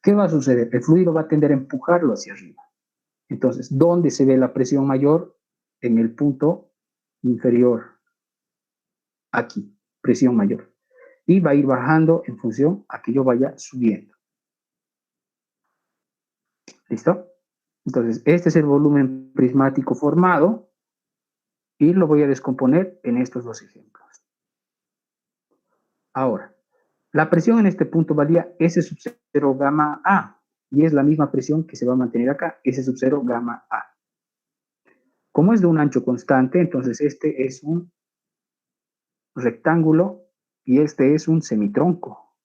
¿Qué va a suceder? El fluido va a tender a empujarlo hacia arriba. Entonces, ¿dónde se ve la presión mayor? En el punto inferior. Aquí, presión mayor. Y va a ir bajando en función a que yo vaya subiendo. ¿Listo? Entonces, este es el volumen prismático formado y lo voy a descomponer en estos dos ejemplos. Ahora, la presión en este punto valía S sub 0 gamma A y es la misma presión que se va a mantener acá, S sub 0 gamma A. Como es de un ancho constante, entonces este es un rectángulo y este es un semitronco.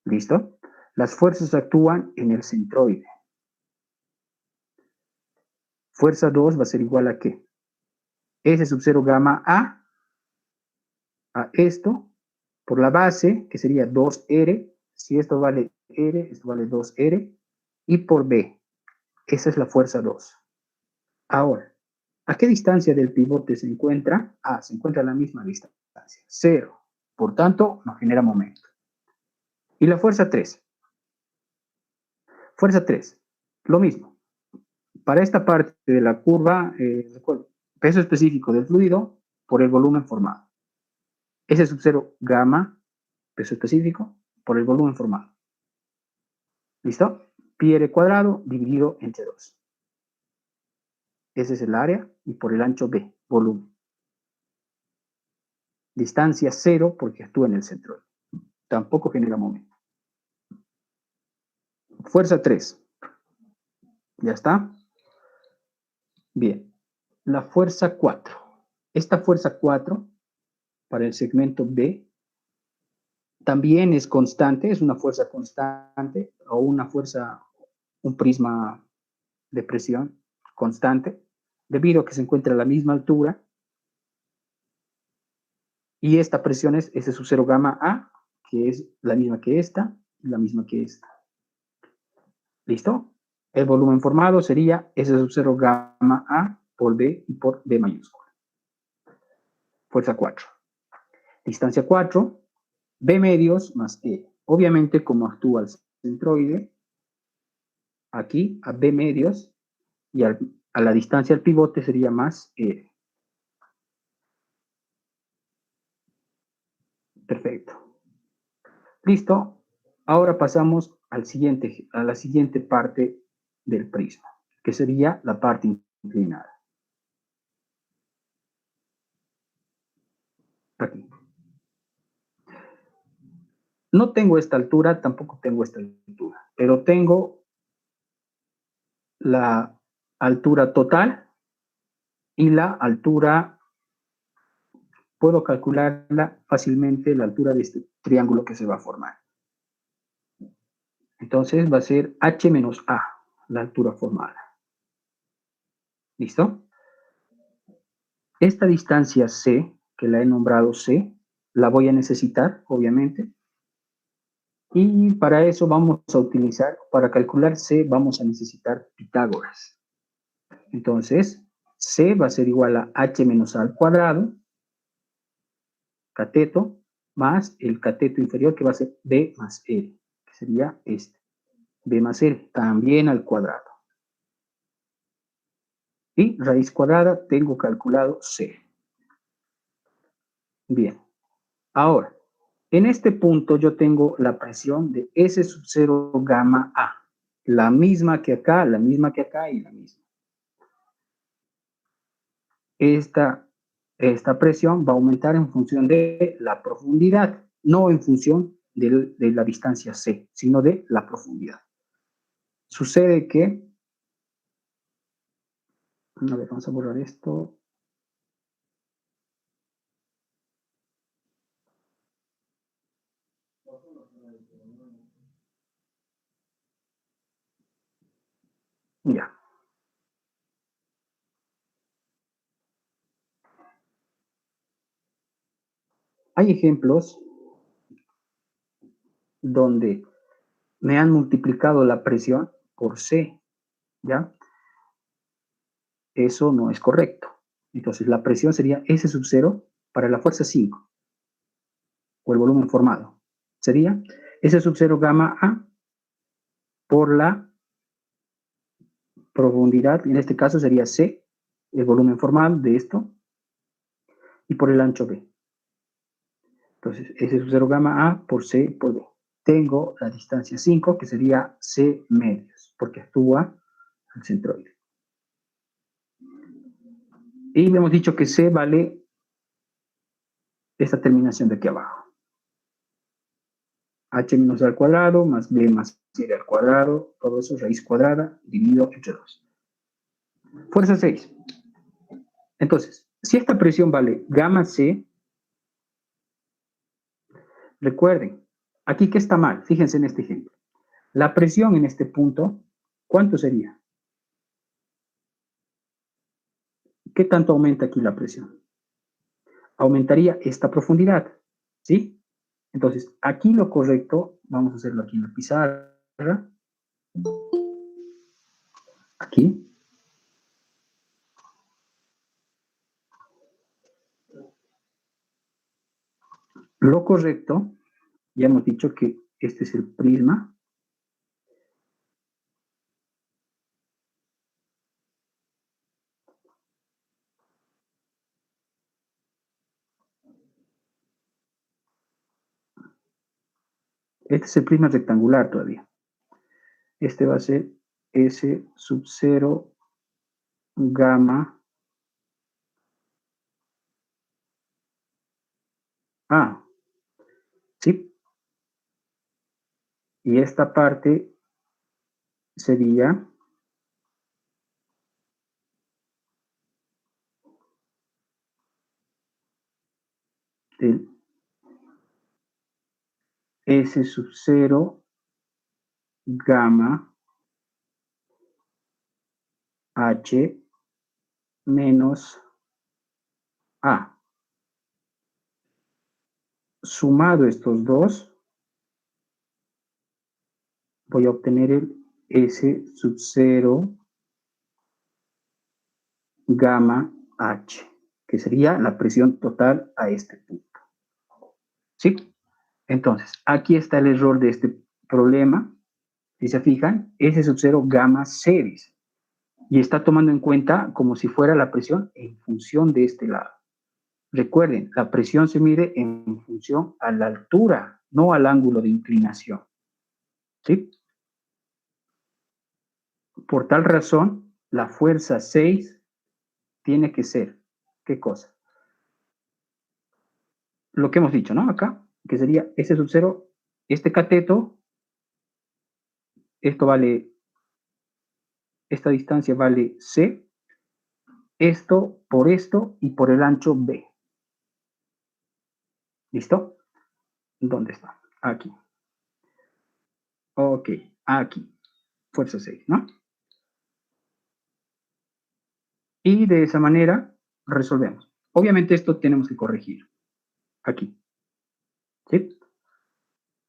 ¿Listo? Las fuerzas actúan en el centroide. Fuerza 2 va a ser igual a ¿qué? S sub 0 gamma A esto por la base, que sería 2R. Si esto vale R, esto vale 2R. Y por B. Esa es la fuerza 2. Ahora, ¿a qué distancia del pivote se encuentra? Se encuentra a la misma distancia, 0. Por tanto, no genera momento. Y la fuerza 3. Fuerza 3, lo mismo. Para esta parte de la curva, peso específico del fluido por el volumen formado. S sub 0 gamma, peso específico, por el volumen formado. ¿Listo? Pi r cuadrado dividido entre 2. ese es el área, y por el ancho B, volumen. Distancia 0 porque actúa en el centroide. Tampoco genera momento. Fuerza 3. ¿Ya está? Bien. La fuerza 4. Esta fuerza 4, para el segmento B, también es constante, es una fuerza constante, o una fuerza, un prisma de presión constante, debido a que se encuentra a la misma altura, y esta presión es S sub 0 gamma A, que es la misma que esta, y la misma que esta. ¿Listo? El volumen formado sería S sub 0 gamma A por B y por B mayúscula. Fuerza 4. Distancia 4, B medios más E. Obviamente, como actúa el centroide, aquí a B medios y a la distancia del pivote sería más E. Perfecto. Listo. Ahora pasamos a la siguiente parte del prisma, que sería la parte inclinada. Aquí. No tengo esta altura, tampoco tengo esta altura, pero tengo la altura total y la altura, puedo calcularla fácilmente, la altura de este triángulo que se va a formar. Entonces va a ser h menos a, la altura formada. ¿Listo? Esta distancia c, que la he nombrado c, la voy a necesitar, obviamente. Y para eso vamos a utilizar, para calcular c, vamos a necesitar Pitágoras. Entonces, c va a ser igual a h menos a al cuadrado, cateto, más el cateto inferior, que va a ser b más l, que sería este. B más l, también al cuadrado. Y raíz cuadrada, tengo calculado c. Bien. Ahora, en este punto yo tengo la presión de S sub 0 gamma A. La misma que acá, la misma que acá y la misma. Esta presión va a aumentar en función de la profundidad, no en función de la distancia C, sino de la profundidad. Sucede que, a ver, vamos a borrar esto. Ya. Hay ejemplos donde me han multiplicado la presión por C, ¿ya? Eso no es correcto. Entonces, la presión sería S sub 0 para la fuerza 5, o el volumen formado. Sería S sub 0 gamma A por la profundidad, en este caso sería C, el volumen formal de esto, y por el ancho B. Entonces, S sub 0 gamma A por C por B. Tengo la distancia 5, que sería C medios, porque actúa al centroide. Y hemos dicho que C vale esta terminación de aquí abajo. H menos al cuadrado más B más C al cuadrado, todo eso raíz cuadrada dividido entre 2. Fuerza 6. Entonces, si esta presión vale gamma C, recuerden, aquí que está mal, fíjense en este ejemplo. La presión en este punto, ¿cuánto sería? ¿Qué tanto aumenta aquí la presión? Aumentaría esta profundidad, ¿sí? Entonces, aquí lo correcto, vamos a hacerlo aquí en la pizarra. Aquí. Lo correcto, ya hemos dicho que este es el prisma. Este es el prisma rectangular todavía. Este va a ser S sub 0 gamma A. ¿Sí? Y esta parte sería del S sub 0 gamma H menos A. Sumado estos dos, voy a obtener el S sub 0 gamma H, que sería la presión total a este punto. ¿Sí? Entonces, aquí está el error de este problema. Si se fijan, S sub 0 gamma series. Y está tomando en cuenta como si fuera la presión en función de este lado. Recuerden, la presión se mide en función a la altura, no al ángulo de inclinación. ¿Sí? Por tal razón, la fuerza 6 tiene que ser, ¿qué cosa? Lo que hemos dicho, ¿no? Acá, que sería S sub 0, este cateto, esto vale, esta distancia vale C, esto y por el ancho B. ¿Listo? ¿Dónde está? Aquí. Ok, aquí. Fuerza 6, ¿no? Y de esa manera resolvemos. Obviamente esto tenemos que corregir. Aquí. ¿Sí?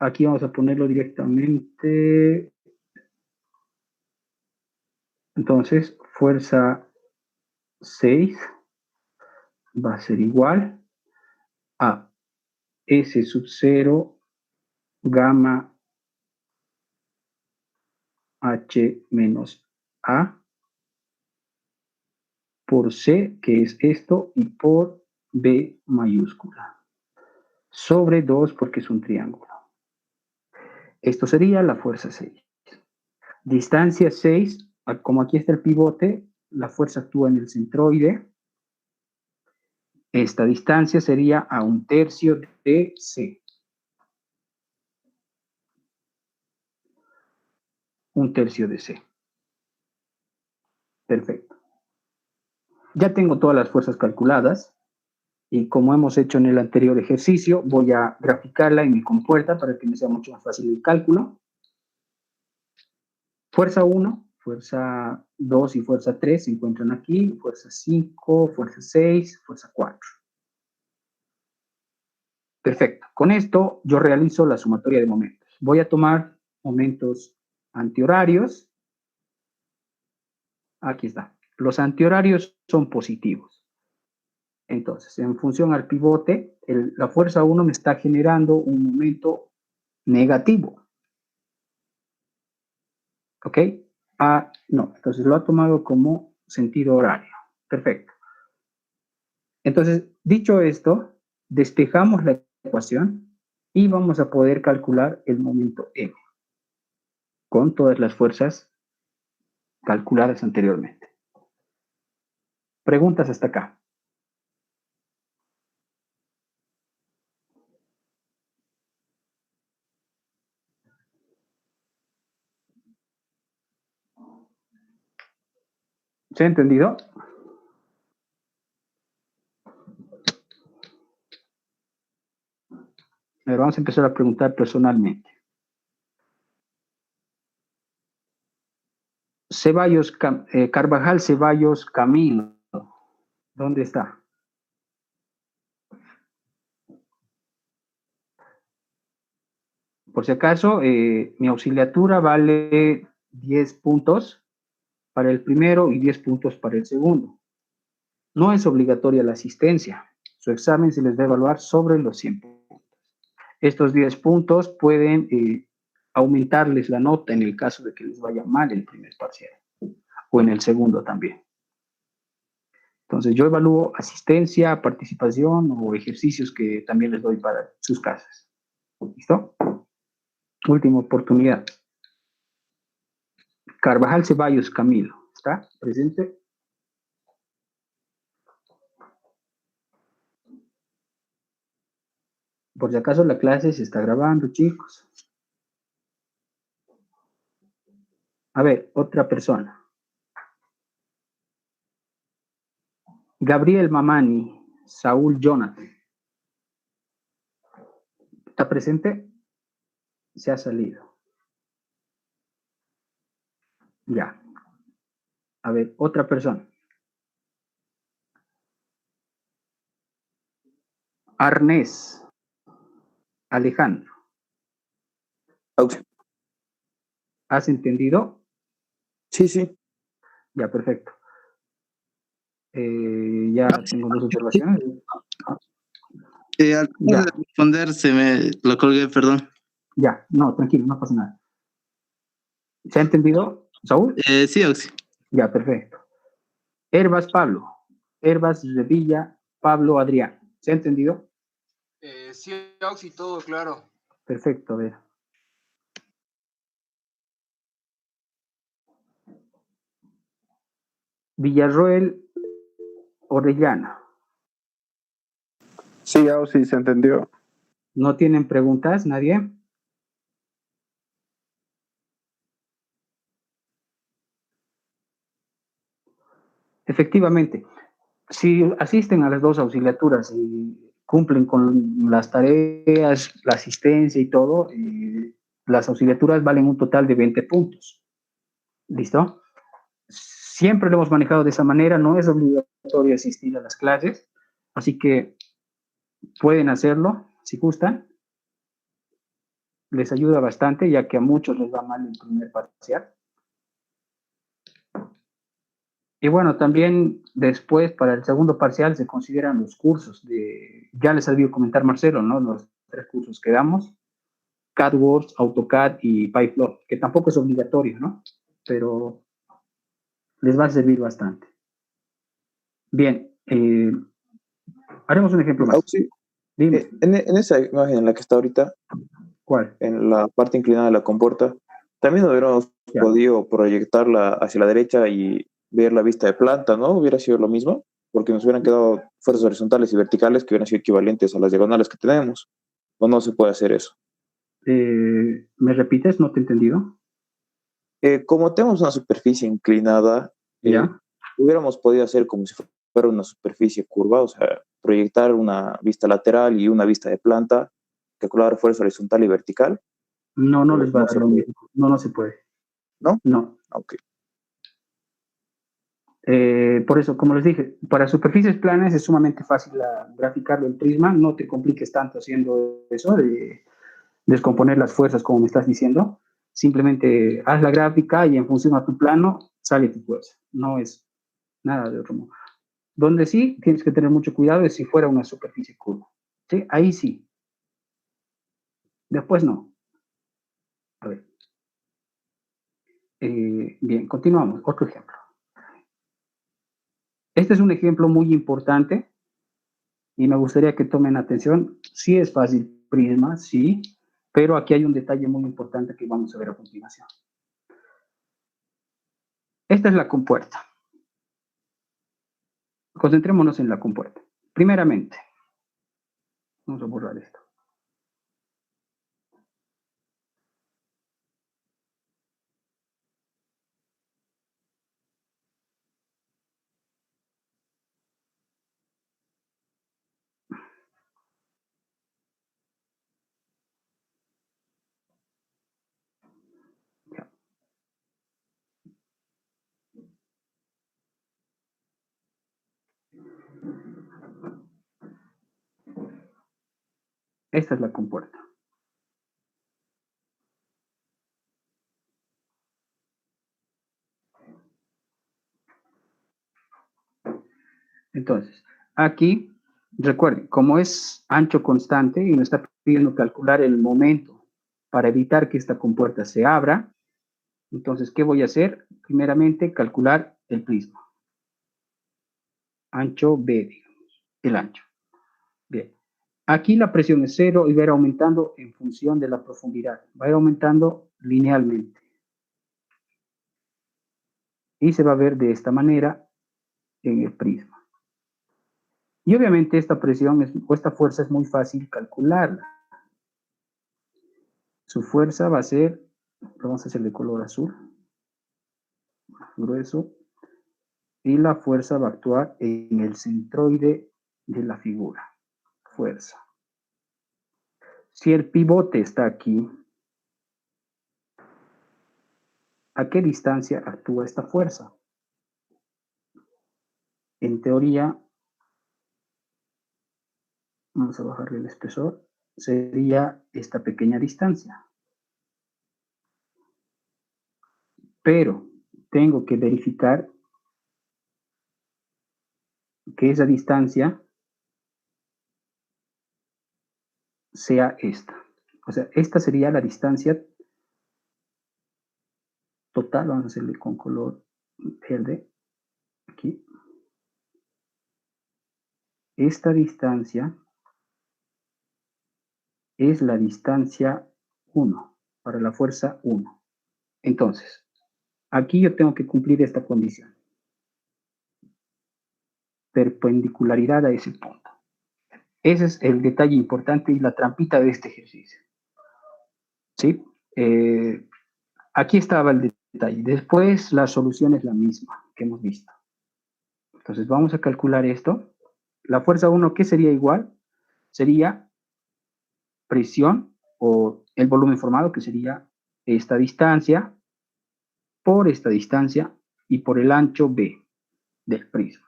Aquí vamos a ponerlo directamente. Entonces, fuerza 6 va a ser igual a S sub 0 gamma H menos A por C, que es esto, y por B mayúscula. Sobre 2 porque es un triángulo. Esto sería la fuerza 6. Distancia 6, como aquí está el pivote, la fuerza actúa en el centroide. Esta distancia sería a 1/3 de C. 1/3 de C. Perfecto. Ya tengo todas las fuerzas calculadas y como hemos hecho en el anterior ejercicio, voy a graficarla en mi compuerta para que me sea mucho más fácil el cálculo. Fuerza 1, fuerza 2 y fuerza 3 se encuentran aquí, fuerza 5, fuerza 6, fuerza 4. Perfecto. Con esto yo realizo la sumatoria de momentos. Voy a tomar momentos antihorarios. Aquí está. Los antihorarios son positivos. Entonces, en función al pivote, la fuerza 1 me está generando un momento negativo. ¿Ok? No, entonces lo ha tomado como sentido horario. Perfecto. Entonces, dicho esto, despejamos la ecuación y vamos a poder calcular el momento M con todas las fuerzas calculadas anteriormente. Preguntas hasta acá. ¿Se ha entendido? A ver, vamos a empezar a preguntar personalmente. Carvajal Ceballos Camilo. ¿Dónde está? Por si acaso, mi auxiliatura vale 10 puntos para el primero y 10 puntos para el segundo. No es obligatoria la asistencia. Su examen se les va a evaluar sobre los 100 puntos. Estos 10 puntos pueden aumentarles la nota en el caso de que les vaya mal el primer parcial o en el segundo también. Entonces, yo evalúo asistencia, participación o ejercicios que también les doy para sus casas. ¿Listo? Última oportunidad. Carvajal Ceballos Camilo. ¿Está presente? Por si acaso la clase se está grabando, chicos. A ver, otra persona. Gabriel Mamani, Saúl Jonathan. ¿Está presente? Se ha salido. Ya. A ver, otra persona. Arnés Alejandro. Auxi. ¿Has entendido? Sí, sí. Ya, perfecto. Ya tengo dos observaciones. Al Ya. responder se me lo colgué, perdón. Ya, no, tranquilo, no pasa nada. ¿Se ha entendido, Saúl? Sí, Auxi. Ya, perfecto. Herbas Pablo. Herbas Revilla Pablo Adrián. ¿Se ha entendido? Sí, Auxi, todo claro. Perfecto, a ver. Villarroel Orellana. Sí, sí, se entendió. ¿No tienen preguntas, nadie? Efectivamente, si asisten a las dos auxiliaturas y cumplen con las tareas, la asistencia y todo, las auxiliaturas valen un total de 20 puntos. ¿Listo? Siempre lo hemos manejado de esa manera, no es obligatorio asistir a las clases, así que pueden hacerlo si gustan. Les ayuda bastante, ya que a muchos les va mal el primer parcial. Y bueno, también después para el segundo parcial se consideran los cursos ya les había comentar Marcelo, ¿no? Los 3 cursos que damos, CADWorks, AutoCAD y PyFlow, que tampoco es obligatorio, ¿no? Pero les va a servir bastante. Bien, haremos un ejemplo más. Auxi, Dime. en esa imagen en la que está ahorita, ¿Cuál? en la parte inclinada de la compuerta, también hubiéramos Ya. podido proyectarla hacia la derecha y ver la vista de planta, ¿no? Hubiera sido lo mismo, porque nos hubieran quedado fuerzas horizontales y verticales que hubieran sido equivalentes a las diagonales que tenemos. ¿O no se puede hacer eso? ¿Me repites? No te he entendido. Como tenemos una superficie inclinada, Ya. hubiéramos podido hacer como si fuera una superficie curva, o sea, proyectar una vista lateral y una vista de planta, calcular fuerza horizontal y vertical. No, no les va a No dar se lo puede. mismo. No, no se puede. ¿No? No. Ok. Por eso, como les dije, para superficies planas es sumamente fácil graficarlo en Prisma, no te compliques tanto haciendo eso de descomponer las fuerzas como me estás diciendo, simplemente haz la gráfica y en función a tu plano sale tu fuerza, no es nada de otro modo. Donde sí tienes que tener mucho cuidado es si fuera una superficie curva, ¿sí? Ahí sí, después no. A ver. Bien, continuamos, otro ejemplo. Este es un ejemplo muy importante y me gustaría que tomen atención. Sí es fácil, Prisma, sí, pero aquí hay un detalle muy importante que vamos a ver a continuación. Esta es la compuerta. Concentrémonos en la compuerta. Primeramente, vamos a borrar esto. Ya. Esta es la compuerta. Entonces, aquí, recuerden, como es ancho constante y me está pidiendo calcular el momento para evitar que esta compuerta se abra, entonces, ¿qué voy a hacer? Primeramente, calcular el prisma. Ancho B, digamos, el ancho. Bien. Aquí la presión es 0 y va a ir aumentando en función de la profundidad. Va a ir aumentando linealmente. Y se va a ver de esta manera en el prisma. Y obviamente esta presión o esta fuerza es muy fácil calcularla. Su fuerza va a ser, lo vamos a hacer de color azul, grueso, y la fuerza va a actuar en el centroide de la figura. Fuerza. Si el pivote está aquí, ¿a qué distancia actúa esta fuerza? En teoría, vamos a bajarle el espesor, sería esta pequeña distancia. Pero tengo que verificar que esa distancia sea esta. O sea, esta sería la distancia total. Vamos a hacerle con color verde. Aquí. Esta distancia es la distancia 1 para la fuerza 1. Entonces, aquí yo tengo que cumplir esta condición. Perpendicularidad a ese punto. Ese es el detalle importante y la trampita de este ejercicio. ¿Sí? Aquí estaba el detalle. Después la solución es la misma que hemos visto. Entonces vamos a calcular esto. La fuerza 1, ¿qué sería igual? Sería presión o el volumen formado, que sería esta distancia por esta distancia y por el ancho B del prisma.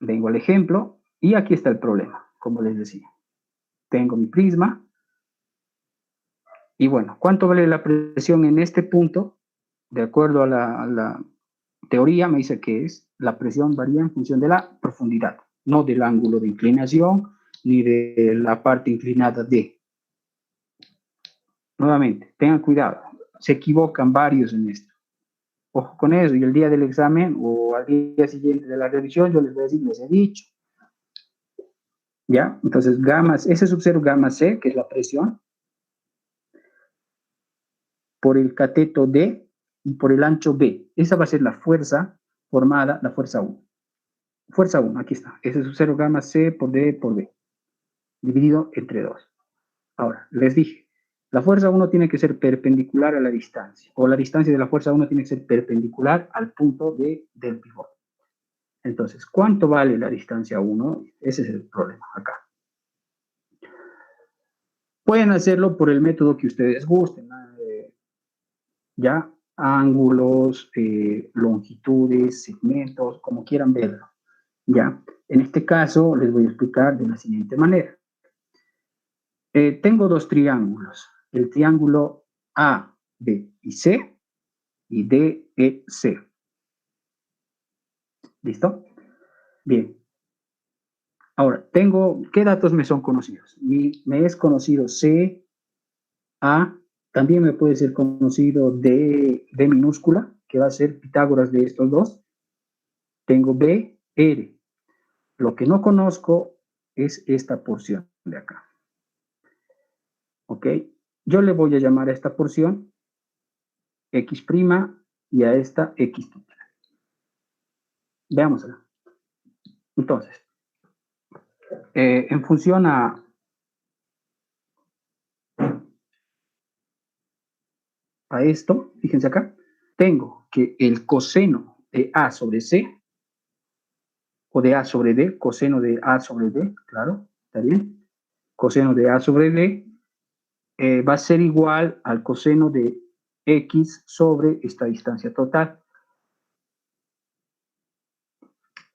Vengo al ejemplo y aquí está el problema, como les decía. Tengo mi prisma y bueno, ¿cuánto vale la presión en este punto? De acuerdo a la teoría me dice que la presión varía en función de la profundidad, no del ángulo de inclinación ni de la parte inclinada de. Nuevamente, tengan cuidado, se equivocan varios en esto. Ojo con eso, y el día del examen o al día siguiente de la revisión yo les voy a decir, les he dicho. ¿Ya? Entonces, gamma, S sub 0 gamma C, que es la presión, por el cateto D y por el ancho B. Esa va a ser la fuerza formada, la fuerza 1. Fuerza 1, aquí está. S sub 0 gamma C por D por B. Dividido entre 2. Ahora, les dije, la fuerza 1 tiene que ser perpendicular a la distancia. O la distancia de la fuerza 1 tiene que ser perpendicular al punto del pivote. Entonces, ¿cuánto vale la distancia 1? Ese es el problema acá. Pueden hacerlo por el método que ustedes gusten. Ya, ángulos, longitudes, segmentos, como quieran verlo. Ya, en este caso les voy a explicar de la siguiente manera. Tengo dos triángulos, el triángulo A, B y C y D, E, C. ¿Listo? Bien. Ahora, ¿qué datos me son conocidos? Me es conocido C, A, también me puede ser conocido D minúscula, que va a ser Pitágoras de estos dos. Tengo B, R. Lo que no conozco es esta porción de acá. ¿Ok? Yo le voy a llamar a esta porción X' y a esta X'. Veámosla. Entonces, en función a esto, fíjense acá, tengo que el coseno de A sobre C, o de A sobre D, coseno de A sobre D, claro, está bien, coseno de A sobre D, va a ser igual al coseno de X sobre esta distancia total.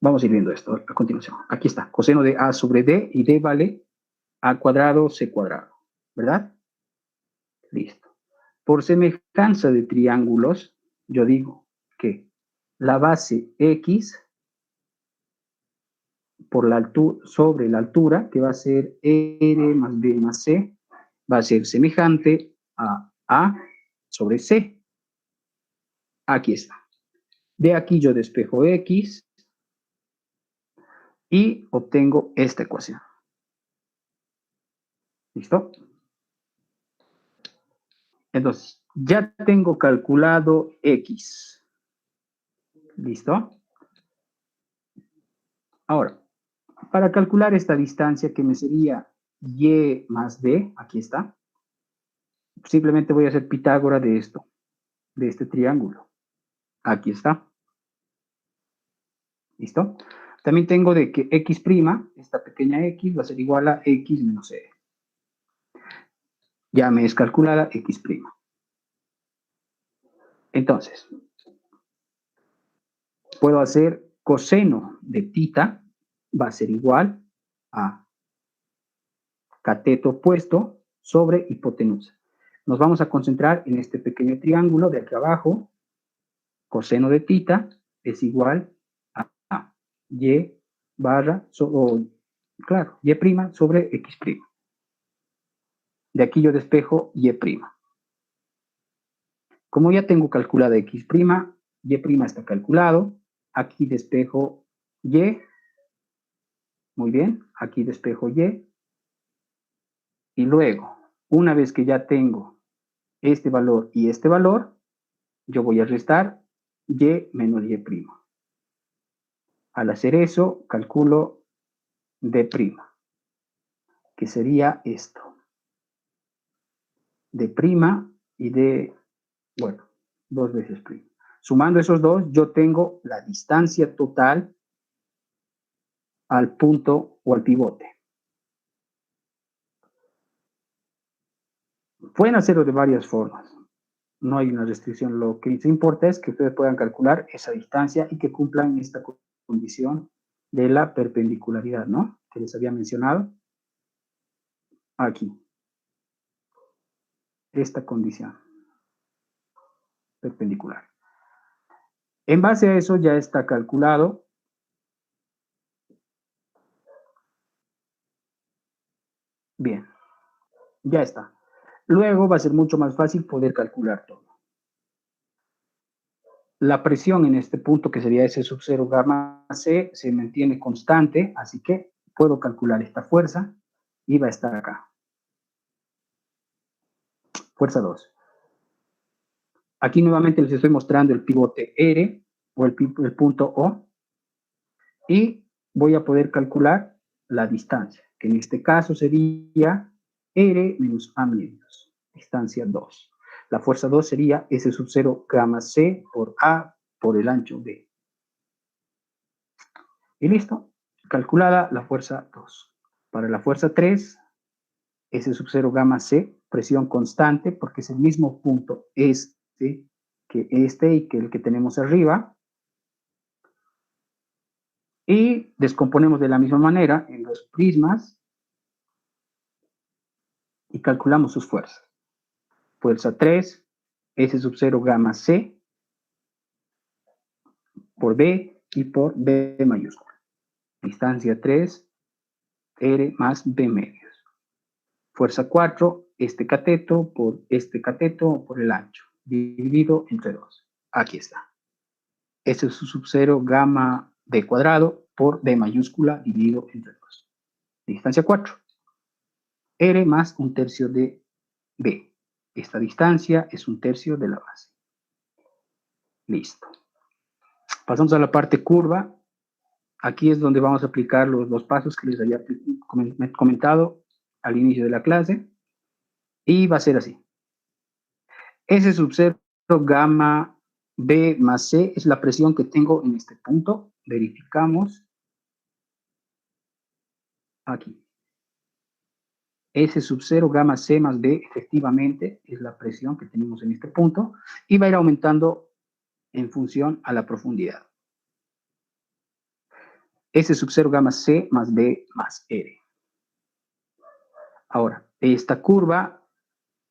Vamos a ir viendo esto a continuación. Aquí está, coseno de A sobre D, y D vale A cuadrado, C cuadrado, ¿verdad? Listo. Por semejanza de triángulos, yo digo que la base X por la altura, sobre la altura, que va a ser R más B más C, va a ser semejante a A sobre C. Aquí está. De aquí yo despejo X y obtengo esta ecuación. ¿Listo? Entonces, ya tengo calculado X. ¿Listo? Ahora, para calcular esta distancia que me sería y más b, aquí está, simplemente voy a hacer Pitágoras de esto, de este triángulo. Aquí está. ¿Listo? También tengo de que x', esta pequeña x, va a ser igual a x menos e. Ya me es calculada x'. Entonces, puedo hacer coseno de tita, va a ser igual a cateto opuesto sobre hipotenusa. Nos vamos a concentrar en este pequeño triángulo de aquí abajo. Coseno de tita es igual a y barra, claro, y' sobre x'. De aquí yo despejo y'. Como ya tengo calculada x', y' está calculado. Aquí despejo y. Muy bien, aquí despejo y. Y luego, una vez que ya tengo este valor y este valor, yo voy a restar y menos y'. Al hacer eso, calculo d', que sería esto. D' y d, bueno, 2 veces prima. Sumando esos dos, yo tengo la distancia total al punto o al pivote. Pueden hacerlo de varias formas. No hay una restricción. Lo que importa es que ustedes puedan calcular esa distancia y que cumplan esta condición de la perpendicularidad, ¿no? Que les había mencionado. Aquí. Esta condición perpendicular. En base a eso ya está calculado bien. Ya está. Luego va a ser mucho más fácil poder calcular todo. La presión en este punto, que sería S sub 0 gamma C, se mantiene constante, así que puedo calcular esta fuerza y va a estar acá. Fuerza 2. Aquí nuevamente les estoy mostrando el pivote R o el punto O y voy a poder calcular la distancia, que en este caso sería R menos A menos, distancia 2. La fuerza 2 sería S sub 0 gamma C por A por el ancho B. Y listo, calculada la fuerza 2. Para la fuerza 3, S sub 0 gamma C, presión constante, porque es el mismo punto este que este y que el que tenemos arriba. Y descomponemos de la misma manera en los prismas y calculamos sus fuerzas. Fuerza 3, S sub 0 gamma C por B y por B mayúscula. Distancia 3, R más B medios. Fuerza 4, este cateto por el ancho, dividido entre 2. Aquí está. S sub 0 gamma B cuadrado por B mayúscula dividido entre 2. Distancia 4. R más 1/3 de B. Esta distancia es 1/3 de la base. Listo. Pasamos a la parte curva. Aquí es donde vamos a aplicar los pasos que les había comentado al inicio de la clase. Y va a ser así. S sub 0 gamma B más C es la presión que tengo en este punto. Verificamos. Aquí. S sub 0 gamma C más B efectivamente es la presión que tenemos en este punto y va a ir aumentando en función a la profundidad. S sub 0 gamma C más B más R. Ahora, esta curva,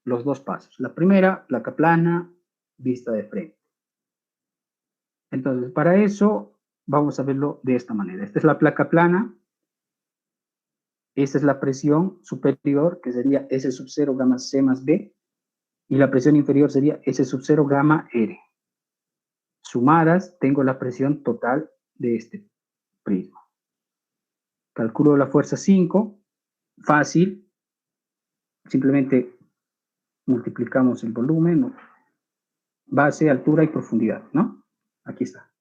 los dos pasos. La primera, placa plana, vista de frente. Entonces, para eso, vamos a verlo de esta manera. Esta es la placa plana. Esta es la presión superior, que sería S sub 0 gamma C más B. Y la presión inferior sería S sub 0 gamma R. Sumadas, tengo la presión total de este prisma. Calculo la fuerza 5. Fácil. Simplemente multiplicamos el volumen, ¿no? Base, altura y profundidad, ¿no? Aquí está.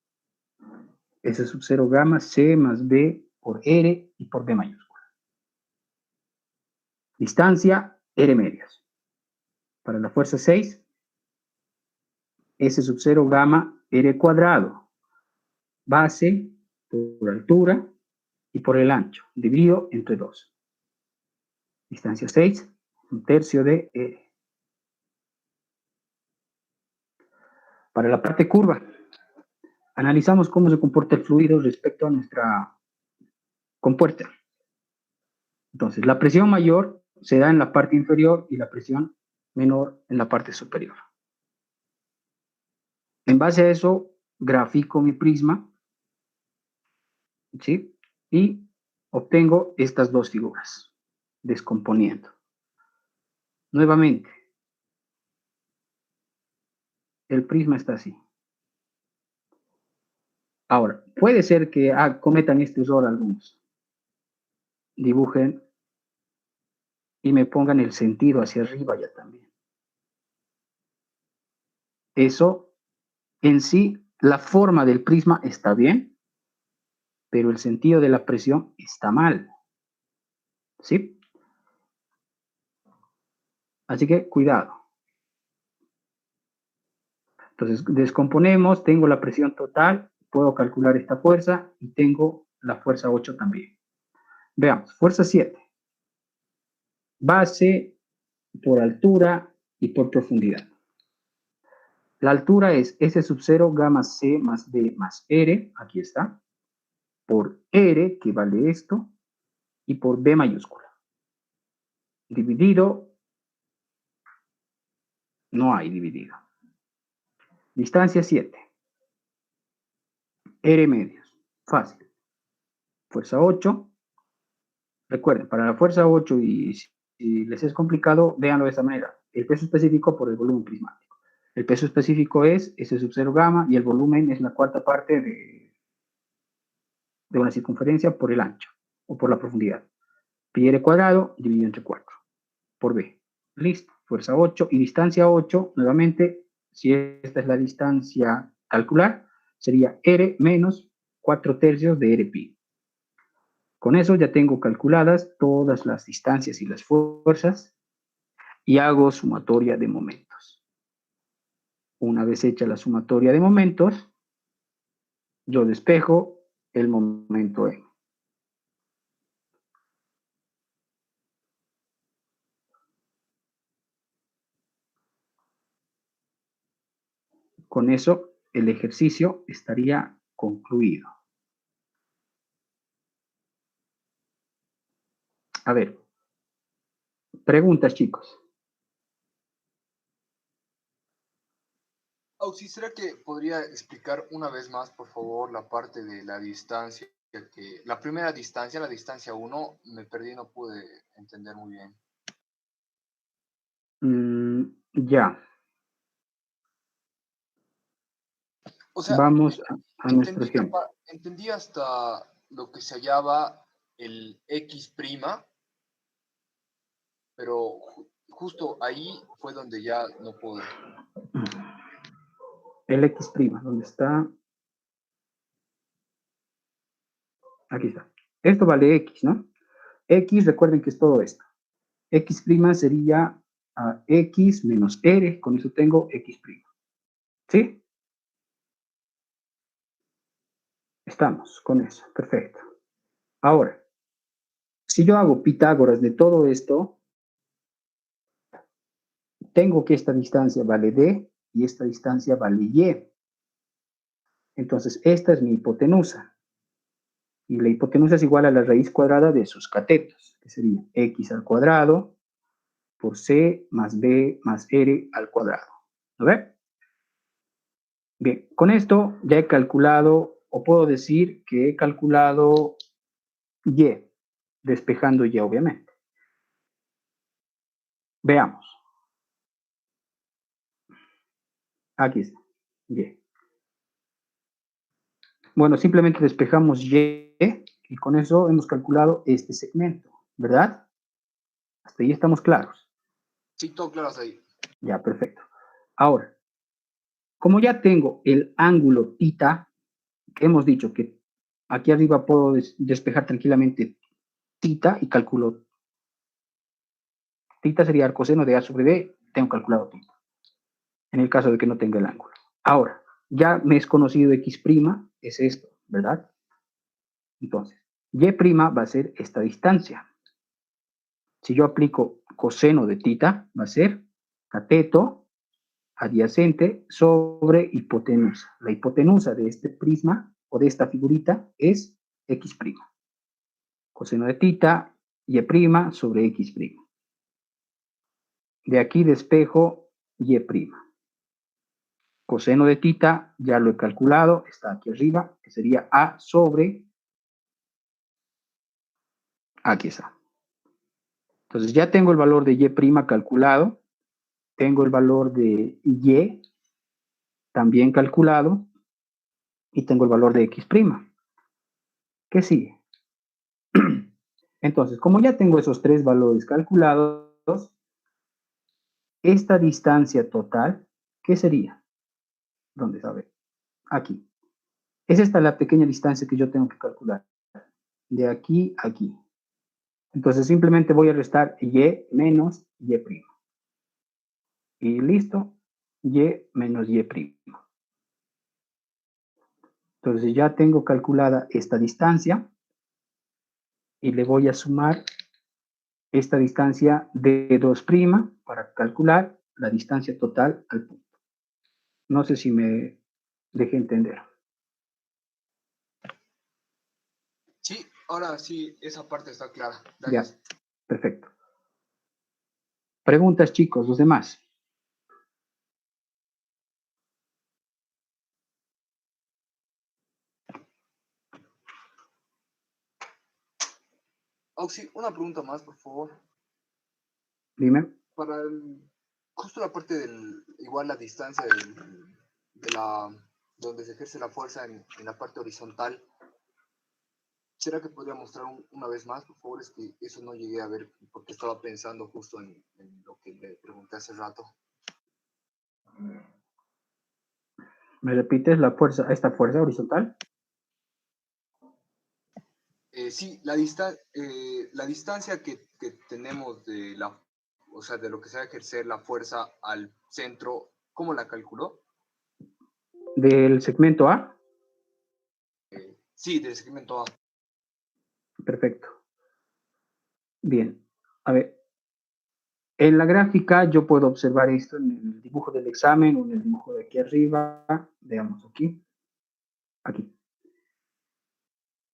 S sub 0 gamma C más B por R y por B mayúscula. Distancia, R medios. Para la fuerza 6, S sub 0 gamma R cuadrado. Base por altura y por el ancho, dividido entre 2. Distancia 6, un tercio de R. Para la parte curva, analizamos cómo se comporta el fluido respecto a nuestra compuerta. Entonces, la presión mayor se da en la parte inferior y la presión menor en la parte superior. En base a eso, grafico mi prisma, ¿sí? Y obtengo estas dos figuras, descomponiendo. Nuevamente, el prisma está así. Ahora, puede ser que cometan este error algunos. Dibujen y me pongan el sentido hacia arriba ya también. Eso, en sí, la forma del prisma está bien, pero el sentido de la presión está mal. ¿Sí? Así que, cuidado. Entonces, descomponemos, tengo la presión total, puedo calcular esta fuerza y tengo la fuerza 8 también. Veamos, fuerza 7. Base por altura y por profundidad. La altura es S sub 0 gamma C más B más R, aquí está, por R, que vale esto, y por B mayúscula. Dividido, no hay dividido. Distancia 7. R medios, fácil. Fuerza 8. Recuerden, para la fuerza 8 y si les es complicado, véanlo de esta manera. El peso específico por el volumen prismático. El peso específico es S sub 0 gamma y el volumen es la cuarta parte de una circunferencia por el ancho o por la profundidad. Pi r cuadrado dividido entre 4 por B. Listo, fuerza 8 y distancia 8, nuevamente, si esta es la distancia calcular, sería R menos 4 tercios de R pi. Con eso ya tengo calculadas todas las distancias y las fuerzas y hago sumatoria de momentos. Una vez hecha la sumatoria de momentos, yo despejo el momento M. Con eso, el ejercicio estaría concluido. A ver, preguntas, chicos. Auxi, ¿será que podría explicar una vez más, por favor, la parte de la distancia? Que la primera distancia, la distancia 1, me perdí, no pude entender muy bien. Ya. O sea, Vamos a nuestro ejemplo. Entendí hasta lo que se hallaba el X', pero justo ahí fue donde ya no pude. El X', ¿dónde está? Aquí está. Esto vale X, ¿no? X, recuerden que es todo esto. X' sería X menos R, con eso tengo X'. ¿Sí? Estamos con eso, perfecto. Ahora, si yo hago Pitágoras de todo esto, tengo que esta distancia vale D y esta distancia vale Y. Entonces, esta es mi hipotenusa. Y la hipotenusa es igual a la raíz cuadrada de sus catetos, que sería X al cuadrado por C más B más R al cuadrado. ¿Lo ven? Bien, con esto ya he calculado, o puedo decir que he calculado Y, despejando Y, obviamente. Veamos. Aquí está, Y. Bueno, simplemente despejamos Y y con eso hemos calculado este segmento, ¿verdad? Hasta ahí estamos claros. Sí, todo claro hasta ahí. Ya, perfecto. Ahora, como ya tengo el ángulo θ, que hemos dicho que Aquí arriba puedo despejar tranquilamente tita y calculo. Tita sería el coseno de A sobre B, tengo calculado tita, en el caso de que no tenga el ángulo. Ahora, ya me es conocido X', es esto, ¿verdad? Entonces, Y' va a ser esta distancia. Si yo aplico coseno de tita, va a ser cateto adyacente sobre hipotenusa. La hipotenusa de este prisma o de esta figurita es X'. Coseno de tita, Y' sobre X'. De aquí despejo Y'. Coseno de tita, ya lo he calculado, está aquí arriba, que sería A sobre, aquí está. Entonces ya tengo el valor de Y' calculado, tengo el valor de Y también calculado, y tengo el valor de X'. ¿Qué sigue? Entonces, como ya tengo esos tres valores calculados, esta distancia total, ¿qué sería? ¿Dónde sabe? Aquí. Es esta la pequeña distancia que yo tengo que calcular. De aquí a aquí. Entonces, simplemente voy a restar Y menos Y'. Y listo. Y menos Y'. Entonces, ya tengo calculada esta distancia. Y le voy a sumar esta distancia de 2' para calcular la distancia total al punto. No sé si me dejé entender. Sí, ahora sí, esa parte está clara. Ya, Gracias. perfecto. Preguntas, chicos, los demás. Oxy, una pregunta más, por favor. Dime. Para justo la parte del, igual la distancia de la, donde se ejerce la fuerza en la parte horizontal, ¿será que podría mostrar una vez más, por favor? Es que eso no llegué a ver porque estaba pensando justo en lo que le pregunté hace rato. ¿Me repites la fuerza, esta fuerza horizontal? Sí, la distancia que tenemos de la, o sea, de lo que se va a ejercer la fuerza al centro, ¿cómo la calculó? Del segmento A. Sí, del segmento A. Perfecto. Bien. A ver. En la gráfica yo puedo observar esto en el dibujo del examen o en el dibujo de aquí arriba. Veamos aquí. Aquí.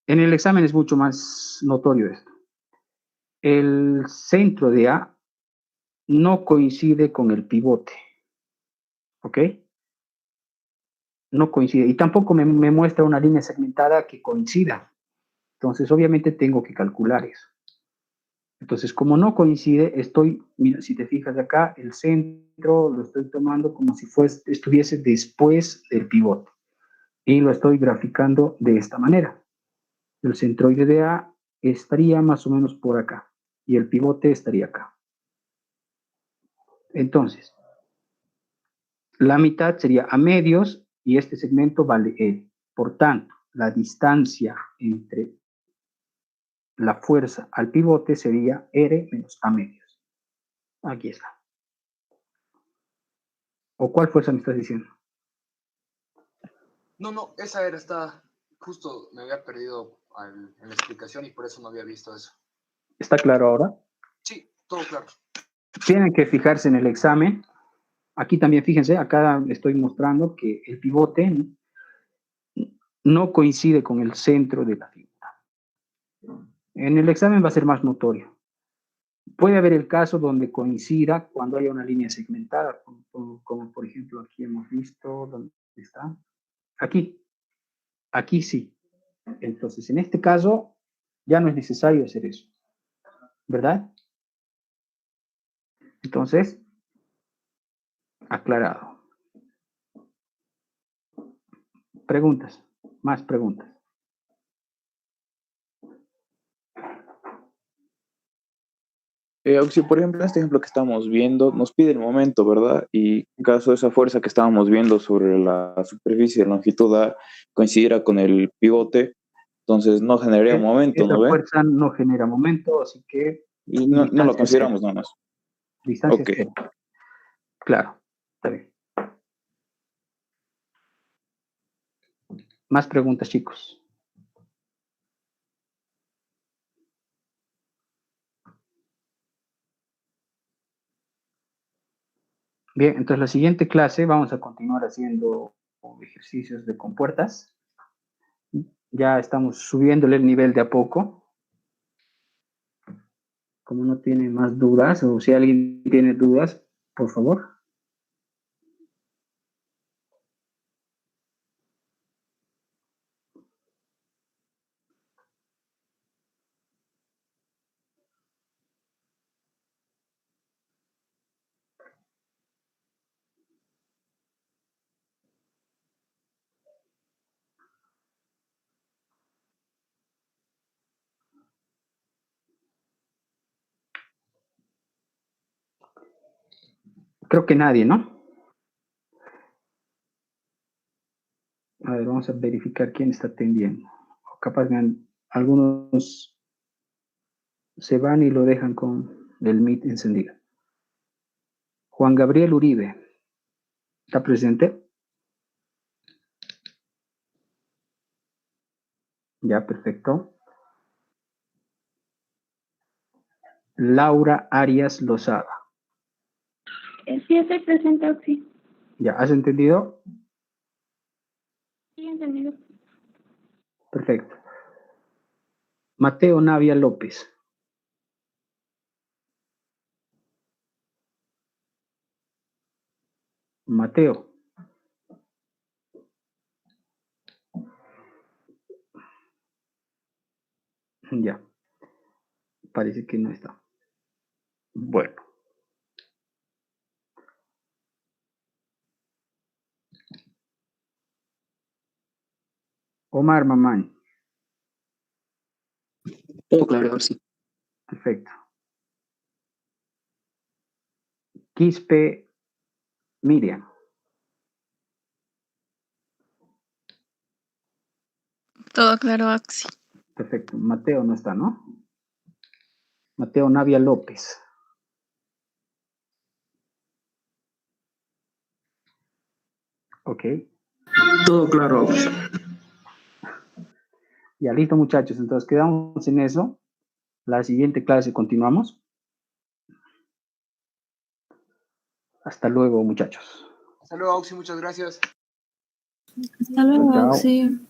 En el examen es mucho más notorio esto. El centro de A no coincide con el pivote. ¿Ok? No coincide. Y tampoco me muestra una línea segmentada que coincida. Entonces, obviamente tengo que calcular eso. Entonces, como no coincide, mira, si te fijas de acá, el centro lo estoy tomando como si estuviese después del pivote. Y lo estoy graficando de esta manera. El centroide de A estaría más o menos por acá. Y el pivote estaría acá. Entonces, la mitad sería a medios y este segmento vale L. Por tanto, la distancia entre la fuerza al pivote sería R menos A medios. Aquí está. ¿O cuál fuerza me estás diciendo? No, esa está, justo me había perdido en la explicación y por eso no había visto eso. ¿Está claro ahora? Sí, todo claro. Tienen que fijarse en el examen. Aquí también fíjense, acá estoy mostrando que el pivote no coincide con el centro de la figura. En el examen va a ser más notorio. Puede haber el caso donde coincida cuando haya una línea segmentada, como por ejemplo aquí hemos visto, ¿dónde está? Aquí sí. Entonces, en este caso, ya no es necesario hacer eso, ¿verdad? Entonces, aclarado. Preguntas, más preguntas. Si por ejemplo en este ejemplo que estamos viendo nos pide el momento, ¿verdad? Y en caso de esa fuerza que estábamos viendo sobre la superficie de longitud A coincidiera con el pivote, Entonces no generaría momento, Esa ¿no ve? fuerza no genera momento, así que Y no lo distancia consideramos cero. nada más. Distancia Ok. cero. Claro, está bien. Más preguntas, chicos. Bien, entonces la siguiente clase vamos a continuar haciendo ejercicios de compuertas. Ya estamos subiéndole el nivel de a poco. Como no tiene más dudas, o si alguien tiene dudas, por favor. Creo que nadie, ¿no? A ver, vamos a verificar quién está atendiendo. O capaz que algunos se van y lo dejan con el Meet encendido. Juan Gabriel Uribe, ¿está presente? Ya, perfecto. Laura Arias Lozada. Sí, estoy presente, Oxy. ¿Ya has entendido? Sí, entendido. Perfecto. Mateo Navia López. Mateo. Ya. Parece que no está. Bueno. Omar Mamán. Todo claro, sí. Perfecto. Quispe Miriam. Todo claro, Axi. Perfecto. Mateo no está, ¿no? Mateo Navia López. Ok. Todo claro. Ya listo, muchachos. Entonces quedamos en eso. La siguiente clase continuamos. Hasta luego, muchachos. Hasta luego, Auxi, muchas gracias. Hasta luego, Chao. Axi.